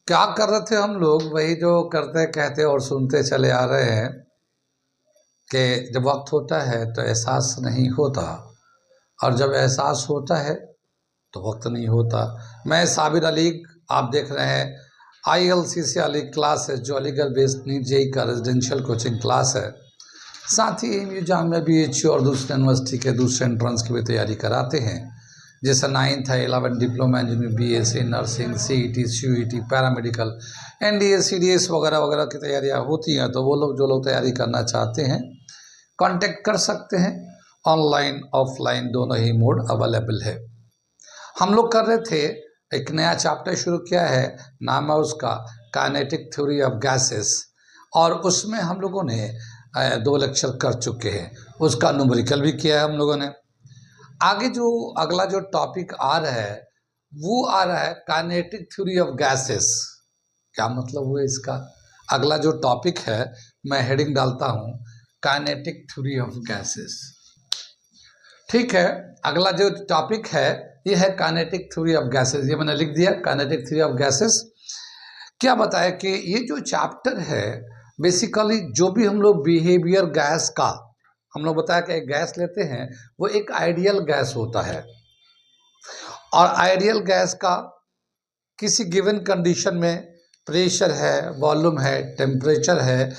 क्या कर रहे थे हम लोग? वही जो करते कहते और सुनते चले आ रहे हैं कि जब वक्त होता है तो एहसास नहीं होता, और जब एहसास होता है तो वक्त नहीं होता। मैं साबिर अली, आप देख रहे हैं ILCC अली क्लास है, जो अलीगढ़ बेस्ड नीट जेई का रेजिडेंशियल कोचिंग क्लास है। साथ ही AMU जामिया BHU और दूसरे यूनिवर्सिटी के दूसरे एंट्रेंस की भी तैयारी कराते हैं, जैसे 9th है, 11th diploma engineering, BSc nursing, CET CUET paramedical, NDA CDS वगैरह वगैरह की तैयारियां होती हैं। तो वो लोग जो लोग तैयारी करना चाहते हैं कांटेक्ट कर सकते हैं। ऑनलाइन ऑफलाइन दोनों ही मोड अवेलेबल है। हम लोग कर रहे थे, एक नया चैप्टर शुरू किया है, नाम है उसका काइनेटिक थ्योरी ऑफ गैसेस, और उसमें हम लोगों ने 2 लेक्चर कर चुके हैं। उसका न्यूमेरिकल भी किया है हम लोगों ने। आगे जो अगला जो टॉपिक आ रहा है वो आ रहा है काइनेटिक थ्योरी ऑफ गैसेस। क्या मतलब हुआ इसका? अगला जो टॉपिक है, मैं हेडिंग डालता हूँ काइनेटिक थ्योरी ऑफ गैसेस। ठीक है, अगला जो टॉपिक है ये है काइनेटिक थ्योरी ऑफ गैसेस। ये मैंने लिख दिया, काइनेटिक थ्योरी ऑफ गैसेस। क्या बताया कि ये जो चैप्टर है बेसिकली जो भी हम लोग बिहेवियर गैस का, हम लोग बताया कि एक गैस लेते हैं, वो एक आइडियल गैस होता है, और आइडियल गैस का किसी गिवन कंडीशन में प्रेशर है, वॉल्यूम है, टेम्परेचर है,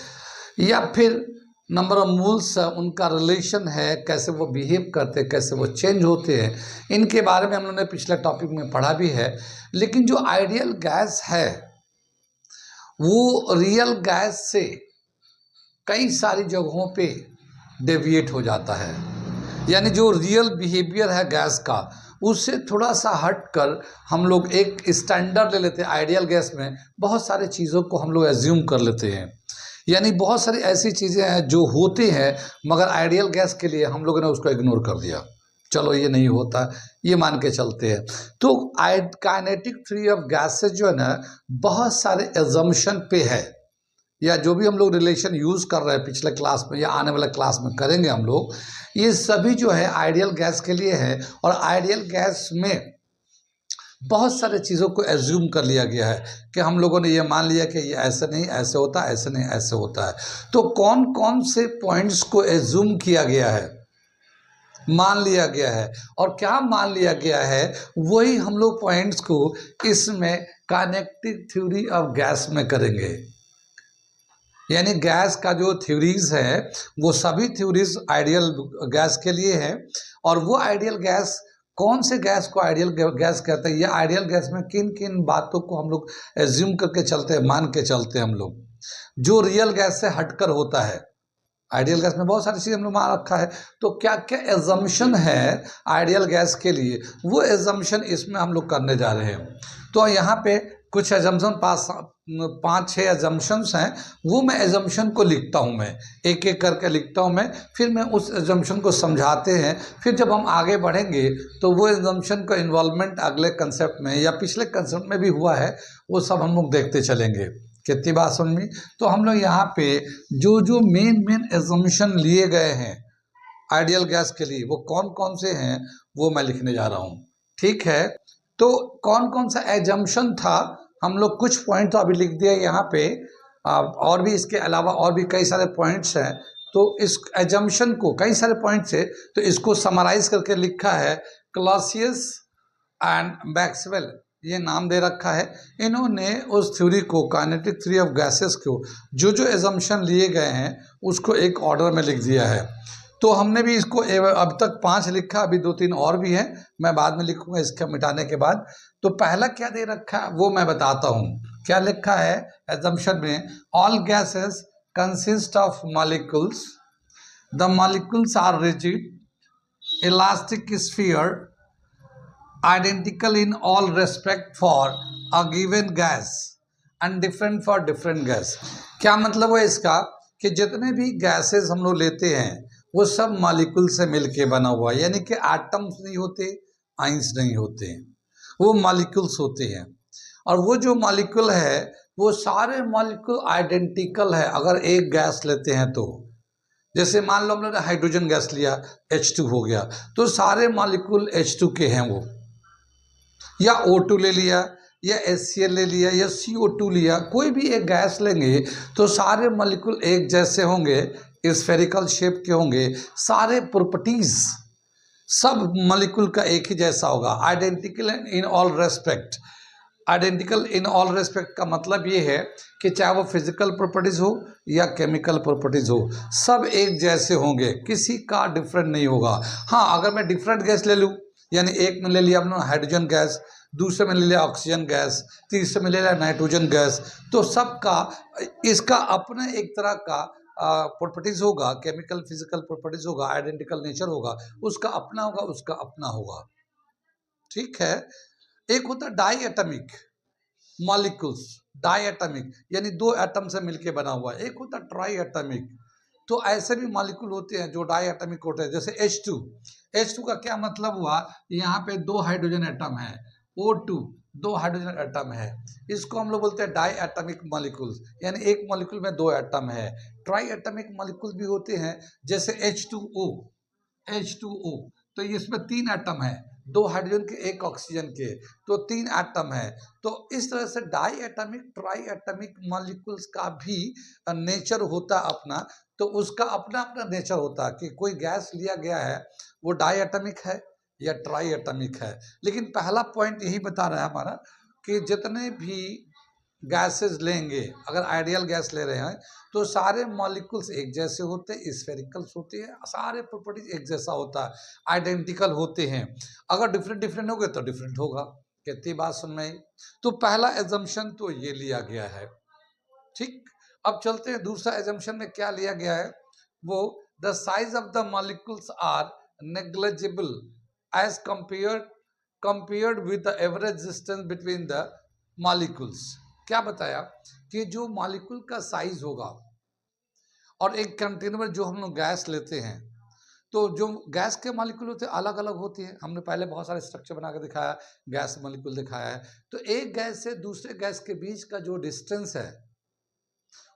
या फिर नंबर ऑफ मोल्स उनका रिलेशन है, कैसे वो बिहेव करते हैं, कैसे वो चेंज होते हैं, इनके बारे में हम लोगों ने पिछले टॉपिक में पढ़ा भी है। लेकिन जो आइडियल गैस है वो रियल गैस से कई सारी जगहों पे डेविएट हो जाता है। यानी जो रियल बिहेवियर है गैस का उससे थोड़ा सा हटकर हम लोग एक स्टैंडर्ड ले लेते हैं। आइडियल गैस में बहुत सारी चीज़ों को हम लोग एज्यूम कर लेते हैं, यानी बहुत सारी ऐसी चीज़ें हैं जो होती हैं मगर आइडियल गैस के लिए हम लोगों ने उसको इग्नोर कर दिया। चलो ये नहीं होता, ये मान के चलते हैं। तो काइनेटिक थ्योरी ऑफ गैसेस जो है ना, बहुत सारे एजम्पशन पे है, या जो भी हम लोग रिलेशन यूज़ कर रहे हैं पिछले क्लास में या आने वाले क्लास में करेंगे हम लोग, ये सभी जो है आइडियल गैस के लिए है। और आइडियल गैस में बहुत सारे चीज़ों को एज्यूम कर लिया गया है कि हम लोगों ने ये मान लिया कि ये ऐसे नहीं ऐसे होता है, ऐसे नहीं ऐसे होता है। तो कौन कौन से पॉइंट्स को एज्यूम किया गया है, मान लिया गया है, और क्या मान लिया गया है, वही हम लोग पॉइंट्स को इसमें काइनेटिक थ्योरी ऑफ गैस में करेंगे। यानी गैस का जो थ्योरीज है वो सभी थ्योरीज आइडियल गैस के लिए है, और वो आइडियल गैस कौन से गैस को आइडियल गैस कहते हैं, ये आइडियल गैस में किन किन बातों को हम लोग एज्यूम करके चलते हैं, मान के चलते हैं हम लोग, जो रियल गैस से हटकर होता है। आइडियल गैस में बहुत सारी चीज़ हम लोग मान रखा है, तो क्या क्या एजम्पशन है आइडियल गैस के लिए, वो एजम्पशन इसमें हम लोग करने जा रहे हैं। तो यहाँ पे कुछ एजम्पशन 5-6 एजम्पशंस हैं, वो मैं एजम्पशन को लिखता हूँ, मैं एक एक करके लिखता हूँ मैं, फिर मैं उस एजम्पशन को समझाते हैं। फिर जब हम आगे बढ़ेंगे तो वो एजम्पशन का इन्वॉल्वमेंट अगले कंसेप्ट में या पिछले कंसेप्ट में भी हुआ है, वो सब हम लोग देखते चलेंगे। कितनी बात समझ में? तो हम लोग यहाँ पे जो जो मेन एजम्पशन लिए गए हैं आइडियल गैस के लिए, वो कौन कौन से हैं वो मैं लिखने जा रहा हूँ। ठीक है, तो कौन कौन सा एजम्पशन था, हम लोग कुछ पॉइंट तो अभी लिख दिया यहाँ पे, और भी इसके अलावा और भी कई सारे पॉइंट्स हैं। तो इस एजम्पशन को, कई सारे पॉइंट्स है, तो इसको समराइज करके लिखा है क्लासियस एंड मैक्सवेल, ये नाम दे रखा है। इन्होंने उस थ्योरी को, काइनेटिक थ्योरी ऑफ गैसेस को, जो जो एजम्पशन लिए गए हैं उसको एक ऑर्डर में लिख दिया है। तो हमने भी इसको अब तक 5 लिखा, अभी 2-3 और भी हैं, मैं बाद में लिखूंगा इसके मिटाने के बाद। तो पहला क्या दे रखा है वो मैं बताता हूँ। क्या लिखा है एजम्पशन में? All gases consist of molecules, the molecules are rigid elastic sphere identical in all respect for a given gas and different for different gas। क्या मतलब है इसका? कि जितने भी गैसेस हम लोग लेते हैं वो सब मॉलिक्यूल से मिलके बना हुआ है, यानी कि एटम्स नहीं होते, आइंस नहीं होते हैं, वो मॉलिक्यूल्स होते हैं। और वो जो मॉलिक्यूल है वो सारे मॉलिक्यूल आइडेंटिकल है। अगर एक गैस लेते हैं तो, जैसे मान लो हमने हाइड्रोजन गैस लिया, H2 हो गया, तो सारे मॉलिक्यूल H2 के हैं वो, या O2 ले लिया, या HCl ले लिया या CO2 लिया, कोई भी एक गैस लेंगे तो सारे मॉलिक्यूल एक जैसे होंगे, स्फेरिकल शेप के होंगे, सारे प्रॉपर्टीज सब मॉलिक्यूल का एक ही जैसा होगा, identical in all respect. Identical in all respect का मतलब ये है कि चाहे वो फिजिकल प्रॉपर्टीज हो या केमिकल प्रॉपर्टीज हो, सब एक जैसे होंगे, किसी का डिफरेंट नहीं होगा। हाँ, अगर मैं डिफरेंट गैस ले लूँ, यानी एक में ले लिया हमने हाइड्रोजन गैस, दूसरे में ले लिया ऑक्सीजन गैस, तीसरे में ले लिया नाइट्रोजन गैस, तो सबका इसका अपना एक तरह का प्रॉपर्टीज होगा, केमिकल फिजिकल प्रॉपर्टीज होगा, आइडेंटिकल नेचर होगा, उसका अपना होगा, उसका अपना होगा। ठीक है। एक होता है diatomic molecules, diatomic यानी दो एटम से मिलके बना हुआ है। एक होता है ट्राई एटमिक, तो ऐसे भी मॉलिक्यूल होते हैं जो डाई एटमिक होते हैं, जैसे H2। H2 का क्या मतलब हुआ, यहाँ पे दो हाइड्रोजन एटम है, O2 दो हाइड्रोजन एटम है, इसको हम लोग बोलते हैं डाई एटमिक मॉलिक्यूल्स, यानी एक मॉलिक्यूल में दो एटम है। ट्राई एटमिक मॉलिक्यूल भी होते हैं, जैसे H2O, तो इसमें तीन एटम है, दो हाइड्रोजन के एक ऑक्सीजन के, तो तीन एटम है। तो इस तरह से diatomic triatomic molecules का भी नेचर होता अपना, तो उसका अपना अपना नेचर होता है कि कोई गैस लिया गया है वो डाई एटमिक है या ट्राई एटमिक है। लेकिन पहला पॉइंट यही बता रहा है हमारा कि जितने भी गैसेस लेंगे, अगर आइडियल गैस ले रहे हैं तो सारे मॉलिक्यूल्स एक जैसे होते हैं, स्फेरिकल्स होते हैं, सारे प्रॉपर्टीज एक जैसा होता है, आइडेंटिकल होते हैं। अगर डिफरेंट डिफरेंट हो गए तो डिफरेंट होगा। कितनी बात सुन में आई? तो पहला एजम्पशन तो ये लिया गया है। ठीक, अब चलते हैं दूसरा एजम्पशन में क्या लिया गया है, वो the size of the molecules are negligible as compared with the average distance between the molecules. क्या बताया कि जो मॉलिक्यूल का साइज होगा और एक कंटेनर में जो हम लोग गैस लेते हैं, तो जो गैस के मॉलिक्यूल होते हैं अलग अलग होती है। हमने पहले बहुत सारे स्ट्रक्चर बना के दिखाया, गैस मॉलिक्यूल दिखाया है। तो एक गैस से दूसरे गैस के बीच का जो डिस्टेंस है,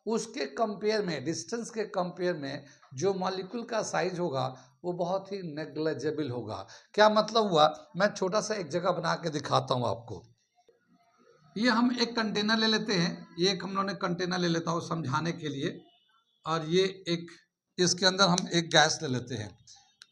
उसके कंपेयर में, डिस्टेंस के कंपेयर में जो मॉलिक्यूल का साइज होगा वो बहुत ही नेग्लिजिबल होगा। क्या मतलब हुआ, मैं छोटा सा एक जगह बना के दिखाता हूँ आपको। ये हम एक कंटेनर ले लेते हैं, ये एक हम लोगों ने कंटेनर ले लेता हूँ समझाने के लिए, और ये एक, इसके अंदर हम एक गैस ले लेते हैं।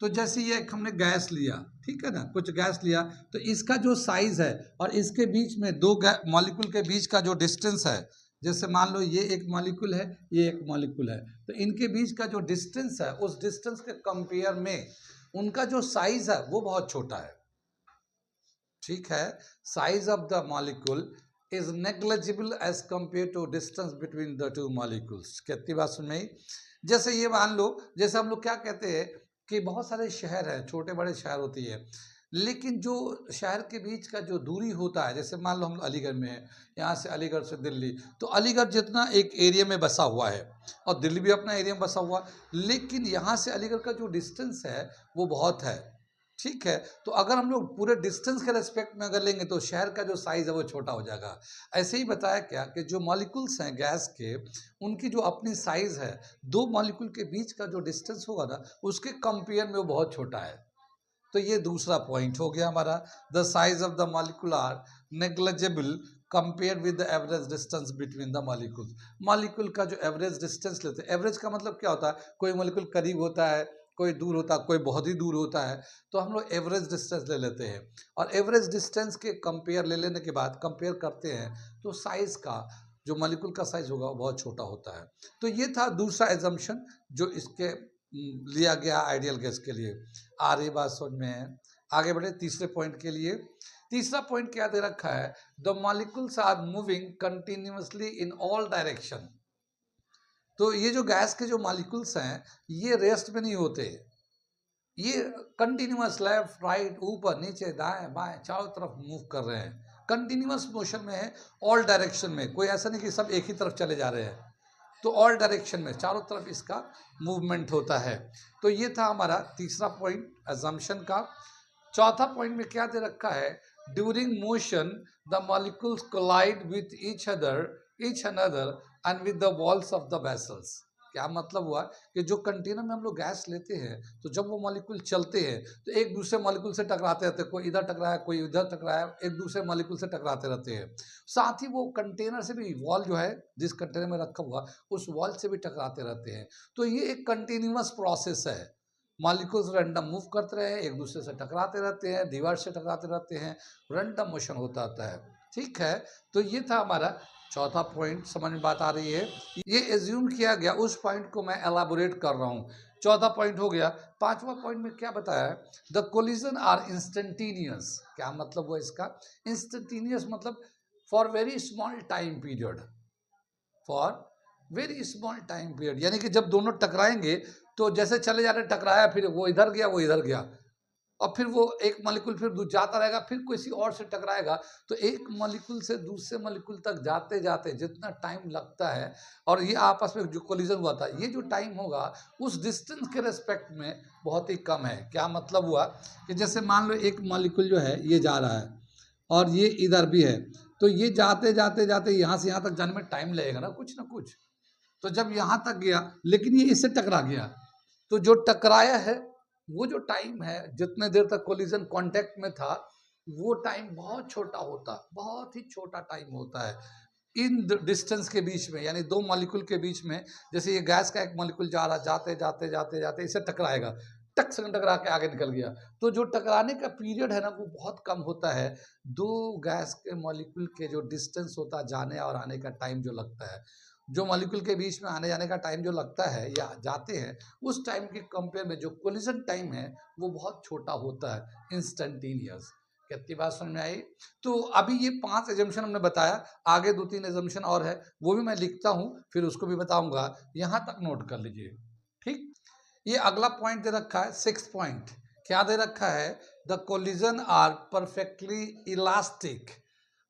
तो जैसे ये एक हमने गैस लिया, ठीक है ना, कुछ गैस लिया, तो इसका जो साइज है और इसके बीच में दो मॉलिक्यूल के बीच का जो डिस्टेंस है, जैसे मान लो ये एक मॉलिक्यूल है, ये एक मॉलिक्यूल है, तो इनके बीच का जो डिस्टेंस है, उस डिस्टेंस के कंपेयर में उनका जो साइज है वो बहुत छोटा है। ठीक है, size of the molecule is negligible as compare to distance between the two molecules. कितनी बात सुन में? जैसे ये मान लो, जैसे हम लोग क्या कहते हैं कि बहुत सारे शहर हैं, छोटे बड़े शहर होती है, लेकिन जो शहर के बीच का जो दूरी होता है, जैसे मान लो हम अलीगढ़ में हैं, यहाँ से अलीगढ़ से दिल्ली, तो अलीगढ़ जितना एक एरिया में बसा हुआ है और दिल्ली भी अपना एरिया में बसा हुआ, लेकिन यहाँ से अलीगढ़ का जो डिस्टेंस है वो बहुत है। ठीक है, तो अगर हम लोग पूरे डिस्टेंस के रेस्पेक्ट में अगर लेंगे तो शहर का जो साइज है वो छोटा हो जाएगा। ऐसे ही बताया क्या कि जो मॉलिक्यूल्स हैं गैस के, उनकी जो अपनी साइज है, दो मॉलिक्यूल के बीच का जो डिस्टेंस होगा ना, उसके कंपेयर में वो बहुत छोटा है। तो ये दूसरा पॉइंट हो गया हमारा, the size of the molecule are negligible compare with the average distance between the molecule. Molecule का जो एवरेज डिस्टेंस लेते हैं, एवरेज का मतलब क्या होता है, कोई मॉलिक्यूल करीब होता है, कोई दूर होता है, कोई बहुत ही दूर होता है, तो हम लोग एवरेज डिस्टेंस ले लेते हैं, और एवरेज डिस्टेंस के कंपेयर ले लेने के बाद कंपेयर करते हैं तो साइज का, जो मॉलिक्यूल का साइज होगा वो बहुत छोटा होता है। तो ये था दूसरा एजम्पशन जो इसके लिया गया आइडियल गैस के लिए। आ रही बात समझ में है? आगे बढ़े तीसरे पॉइंट के लिए। तीसरा पॉइंट क्या दे रखा है, the molecules are moving continuously in all direction. तो ये जो गैस के जो मॉलिक्यूल्स हैं ये रेस्ट में नहीं होते, ये कंटिन्यूअस लेफ्ट राइट ऊपर नीचे दाएं बाएं चारों तरफ मूव कर रहे हैं, कंटिन्यूअस मोशन में है, ऑल डायरेक्शन में। कोई ऐसा नहीं कि सब एक ही तरफ चले जा रहे हैं, तो ऑल डायरेक्शन में चारों तरफ इसका मूवमेंट होता है। तो ये था हमारा तीसरा पॉइंट अजम्पशन का। चौथा पॉइंट में क्या दे रखा है, during motion the molecules collide with each another and with the walls of the vessels. क्या मतलब हुआ कि जो कंटेनर में हम लोग गैस लेते हैं तो जब वो मॉलिक्यूल चलते हैं तो एक दूसरे मॉलिक्यूल से टकराते रहते हैं, कोई इधर टकराया कोई उधर टकराया, एक दूसरे मॉलिक्यूल से टकराते रहते हैं। साथ ही वो कंटेनर से भी, वॉल जो है जिस कंटेनर में रखा हुआ उस वॉल से भी टकराते रहते हैं। तो ये एक कंटिन्यूअस प्रोसेस है, मॉलिक्यूल्स रैंडम मूव करते रहे, एक दूसरे से टकराते रहते हैं, दीवार से टकराते रहते हैं, रैंडम मोशन होता रहता है। ठीक है, तो ये था हमारा चौथा पॉइंट। समझ में बात आ रही है? ये एज्यूम किया गया, उस पॉइंट को मैं एलाबोरेट कर रहा हूँ। चौथा पॉइंट हो गया। पांचवा पॉइंट में क्या बताया है? The collision are instantaneous. क्या मतलब हुआ इसका? इंस्टेंटेनियस मतलब for very small time period, for very small time period, यानी कि जब दोनों टकराएंगे तो जैसे चले जा रहे, टकराया, फिर वो इधर गया वो इधर गया, और फिर वो एक मॉलिक्यूल फिर जाता रहेगा, फिर किसी और से टकराएगा। तो एक मॉलिक्यूल से दूसरे मॉलिक्यूल तक जाते जाते जितना टाइम लगता है, और ये आपस में जो कोलिजन हुआ था, ये जो टाइम होगा उस डिस्टेंस के रेस्पेक्ट में बहुत ही कम है। क्या मतलब हुआ कि जैसे मान लो एक मॉलिक्यूल जो है ये जा रहा है और ये इधर भी है, तो ये जाते जाते जाते यहाँ से यहाँ तक जाने में टाइम लगेगा ना कुछ। तो जब यहाँ तक गया लेकिन ये इससे टकरा गया, तो जो टकराया है वो जो टाइम है, जितने देर तक कोलिजन कांटेक्ट में था, वो टाइम बहुत छोटा होता, बहुत ही छोटा टाइम होता है इन डिस्टेंस के बीच में, यानी दो मॉलिक्यूल के बीच में। जैसे ये गैस का एक मॉलिक्यूल जा रहा, जाते जाते जाते जाते इसे टकराएगा, टक से टकरा के आगे निकल गया, तो जो टकराने का पीरियड है ना वो बहुत कम होता है। दो गैस के मॉलिक्यूल के जो डिस्टेंस होता है, जाने और आने का टाइम जो लगता है, जो मॉलिक्यूल के बीच में आने जाने का टाइम जो लगता है या जाते हैं, उस टाइम के कंपेयर में जो कोलिजन टाइम है वो बहुत छोटा होता है, इंस्टेंटेनियस। कितनी बात समझ में आई? तो अभी ये 5 एजम्पशन हमने बताया, आगे 2-3 एजम्पशन और है, वो भी मैं लिखता हूँ, फिर उसको भी बताऊंगा, यहाँ तक नोट कर लीजिए। ठीक, ये अगला पॉइंट दे रखा है, 6 पॉइंट। क्या दे रखा है? The collision are perfectly elastic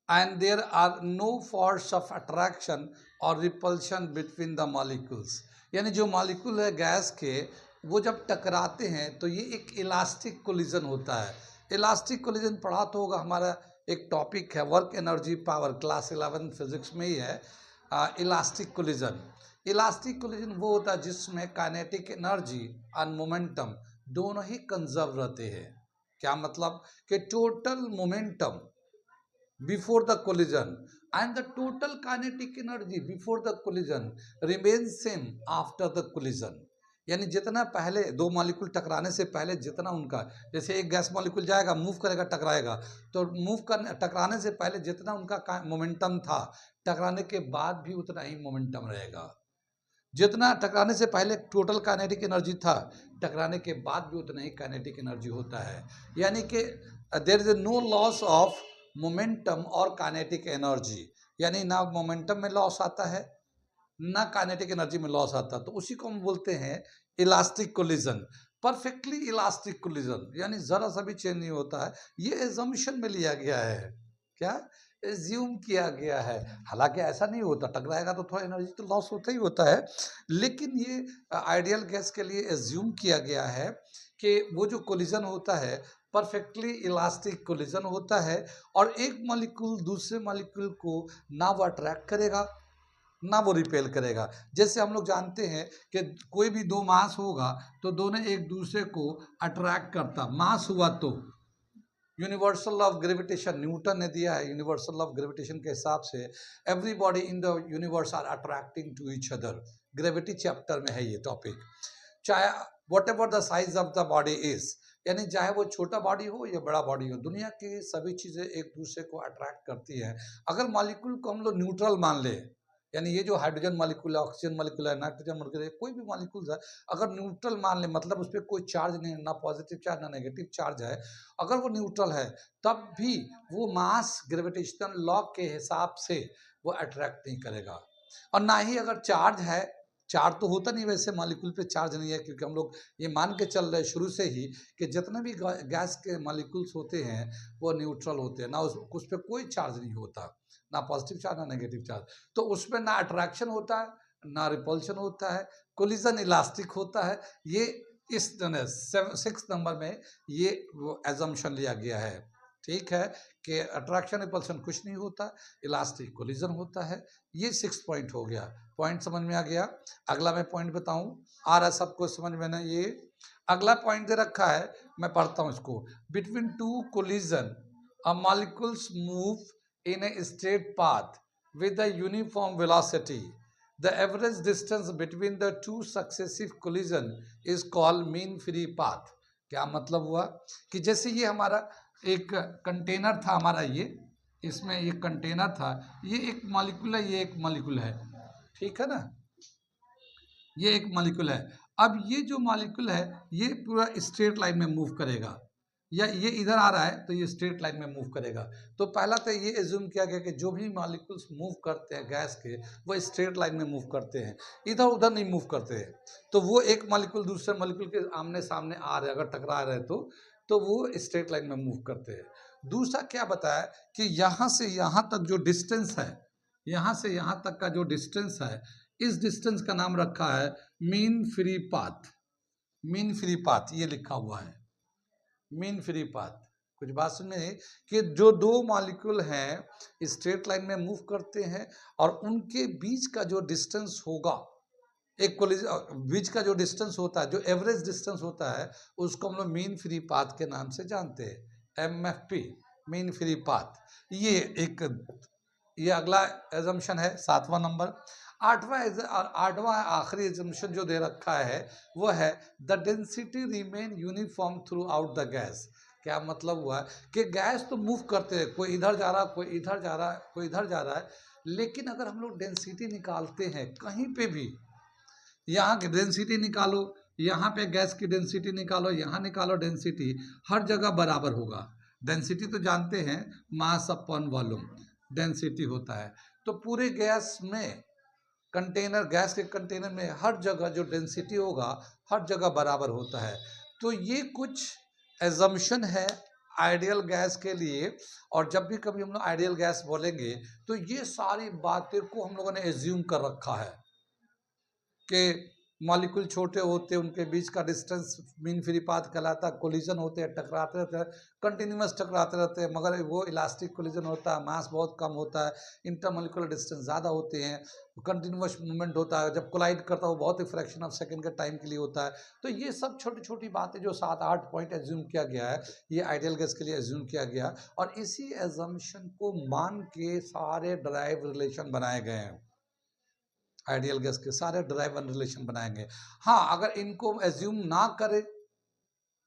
and there are no force of attraction or repulsion between the molecules। यानी जो मॉलिक्यूल है गैस के, वो जब टकराते हैं तो ये एक इलास्टिक कोलिजन होता है। इलास्टिक कोलिजन पढ़ा तो होगा, हमारा एक टॉपिक है work energy power, class 11 physics में ही है। इलास्टिक कोलिजन, इलास्टिक कोलिजन वो होता है जिसमें काइनेटिक एनर्जी और मोमेंटम दोनों ही कंजर्व रहते हैं। क्या मतलब कि total momentum before the collision and the total kinetic energy before the collision remains same after the collision। यानी जितना पहले दो मॉलिक्यूल टकराने से पहले जितना उनका, जैसे एक गैस मॉलिक्यूल जाएगा, मूव करेगा, टकराएगा, तो मूव करने टकराने से पहले जितना उनका मोमेंटम था, टकराने के बाद भी उतना ही मोमेंटम रहेगा। जितना टकराने से पहले टोटल काइनेटिक एनर्जी था, टकराने के बाद भी उतना ही काइनेटिक एनर्जी होता है। यानी कि there is no loss of momentum और काइनेटिक एनर्जी, यानी ना मोमेंटम में लॉस आता है ना काइनेटिक एनर्जी में लॉस आता है। तो उसी को हम बोलते हैं elastic collision, perfectly elastic collision, यानी जरा सा भी चेंज नहीं होता है। ये एजम्पशन में लिया गया है, क्या एज्यूम किया गया है, हालांकि ऐसा नहीं होता, टकराएगा तो थोड़ा एनर्जी तो लॉस होता ही होता है, लेकिन ये आइडियल गैस के लिए एज्यूम किया गया है कि वो जो कोलिजन होता है परफेक्टली इलास्टिक कोलिजन होता है, और एक मॉलिक्यूल दूसरे मॉलिक्यूल को ना वो अट्रैक्ट करेगा ना वो रिपेल करेगा। जैसे हम लोग जानते हैं कि कोई भी दो मास होगा तो दोनों एक दूसरे को अट्रैक्ट करता, मास हुआ तो यूनिवर्सल ऑफ ग्रेविटेशन न्यूटन ने दिया है, यूनिवर्सल ऑफ ग्रेविटेशन के हिसाब से everybody in the universe are attracting to each other. Gravity chapter में है ये टॉपिक। चाहे whatever the size of the body is, यानी चाहे वो छोटा बॉडी हो या बड़ा बॉडी हो, दुनिया की सभी चीज़ें एक दूसरे को अट्रैक्ट करती हैं। अगर मॉलिक्यूल को हम लोग न्यूट्रल मान ले, यानी ये जो हाइड्रोजन मॉलिक्यूल है, ऑक्सीजन मॉलिक्यूल है, नाइट्रोजन मॉलिक्यूल है, कोई भी मॉलिक्यूल है, अगर न्यूट्रल मान ले, मतलब उस पर कोई चार्ज नहीं है, ना पॉजिटिव चार्ज ना नेगेटिव चार्ज है, अगर वो न्यूट्रल है, तब भी वो मास ग्रेविटेशनल लॉ के हिसाब से वो अट्रैक्ट नहीं करेगा। और ना ही अगर चार्ज है, चार्ज तो होता नहीं, वैसे मॉलिक्यूल पे चार्ज नहीं है, क्योंकि हम लोग ये मान के चल रहे शुरू से ही कि जितने भी गैस के मॉलिक्यूल्स होते हैं वो न्यूट्रल होते हैं, ना उस पर कोई चार्ज नहीं होता, ना पॉजिटिव चार्ज ना नेगेटिव चार्ज, तो उसमें ना अट्रैक्शन होता है ना रिपल्शन होता है, कोलिजन इलास्टिक होता है। ये इस 6 नंबर में ये एजम्पशन लिया गया है। ठीक है, कि अट्रैक्शन रिपल्शन कुछ नहीं होता, इलास्टिक कोलिजन होता है। ये 6 पॉइंट हो गया, पॉइंट समझ में आ गया। अगला मैं पॉइंट बताऊं, आ रहा सबको समझ में ना? ये अगला पॉइंट दे रखा है, मैं पढ़ता हूं इसको। Between two collision a molecules move in a straight path with a uniform velocity. The average distance between the two successive collision is called mean free path. क्या मतलब हुआ कि जैसे ये हमारा एक कंटेनर था, हमारा ये, इसमें ये कंटेनर था, ये एक मॉलिक्यूल है, ये एक मॉलिक्यूल है, ठीक है ना, ये एक मॉलिक्यूल है। अब ये जो मॉलिक्यूल है ये पूरा स्ट्रेट लाइन में मूव करेगा, या ये इधर आ रहा है तो ये स्ट्रेट लाइन में मूव करेगा। तो पहला तो ये एज्यूम किया गया कि जो भी मॉलिक्यूल्स मूव करते हैं गैस के, वो स्ट्रेट लाइन में मूव करते हैं, इधर उधर नहीं मूव करते हैं। तो वो एक मॉलिक्यूल दूसरे मॉलिक्यूल के आमने सामने आ रहे, अगर टकरा रहे तो वो स्ट्रेट लाइन में मूव करते हैं। दूसरा क्या बताया कि यहाँ से यहाँ तक जो डिस्टेंस है, यहाँ से यहाँ तक का जो डिस्टेंस है, इस डिस्टेंस का नाम रखा है mean free path. Mean free path ये लिखा हुआ है, मीन फ्री पाथ। कुछ बात समझ में कि जो दो मॉलिक्यूल हैं स्ट्रेट लाइन में मूव करते हैं और उनके बीच का जो डिस्टेंस होगा, एक बीच का जो डिस्टेंस होता है, जो एवरेज डिस्टेंस होता है, उसको हम लोग मीन फ्री पाथ के नाम से जानते हैं, MFP, मीन फ्री पाथ। ये अगला एजम्पशन है, 7वां नंबर। आठवां आखिरी एजम्पशन जो दे रखा है वो है the density remain uniform through out the gas. क्या मतलब हुआ कि गैस तो मूव करते हैं, कोई इधर जा रहा, कोई इधर जा रहा है, कोई इधर जा रहा है, लेकिन अगर हम लोग डेंसिटी निकालते हैं कहीं पे भी, यहाँ की डेंसिटी निकालो, यहाँ पे गैस की डेंसिटी निकालो, यहाँ निकालो डेंसिटी, हर जगह बराबर होगा। डेंसिटी तो जानते हैं, मास अपॉन वॉल्यूम डेंसिटी होता है। तो पूरे गैस में कंटेनर, गैस के कंटेनर में हर जगह जो डेंसिटी होगा हर जगह बराबर होता है। तो ये कुछ एजम्पशन है आइडियल गैस के लिए। और जब भी कभी हम लोग आइडियल गैस बोलेंगे तो ये सारी बातें को हम लोगों ने एज्यूम कर रखा है कि मॉलिक्यूल छोटे होते हैं, उनके बीच का डिस्टेंस मीन फ्री पाथ कहलाता है, कोलिजन होते हैं, टकराते रहते हैं, कंटिन्यूस टकराते रहते हैं, मगर वो इलास्टिक कोलिजन होता है, मास बहुत कम होता है, इंटरमॉलिक्यूलर डिस्टेंस ज़्यादा होते हैं, कंटिन्यूस मूवमेंट होता है, जब कोलाइड करता है वो बहुत ही फ्रैक्शन ऑफ सेकंड के टाइम के लिए होता है। तो ये सब छोटी छोटी बातें जो 7-8 पॉइंट एज्यूम किया गया है, ये आइडियल गैस के लिए एज्यूम किया गया, और इसी एजम्पशन को मान के सारे ड्राइव रिलेशन बनाए गए हैं। आइडियल गैस के सारे ड्राइव एंड रिलेशन बनाएंगे। हाँ, अगर इनको एज्यूम ना करें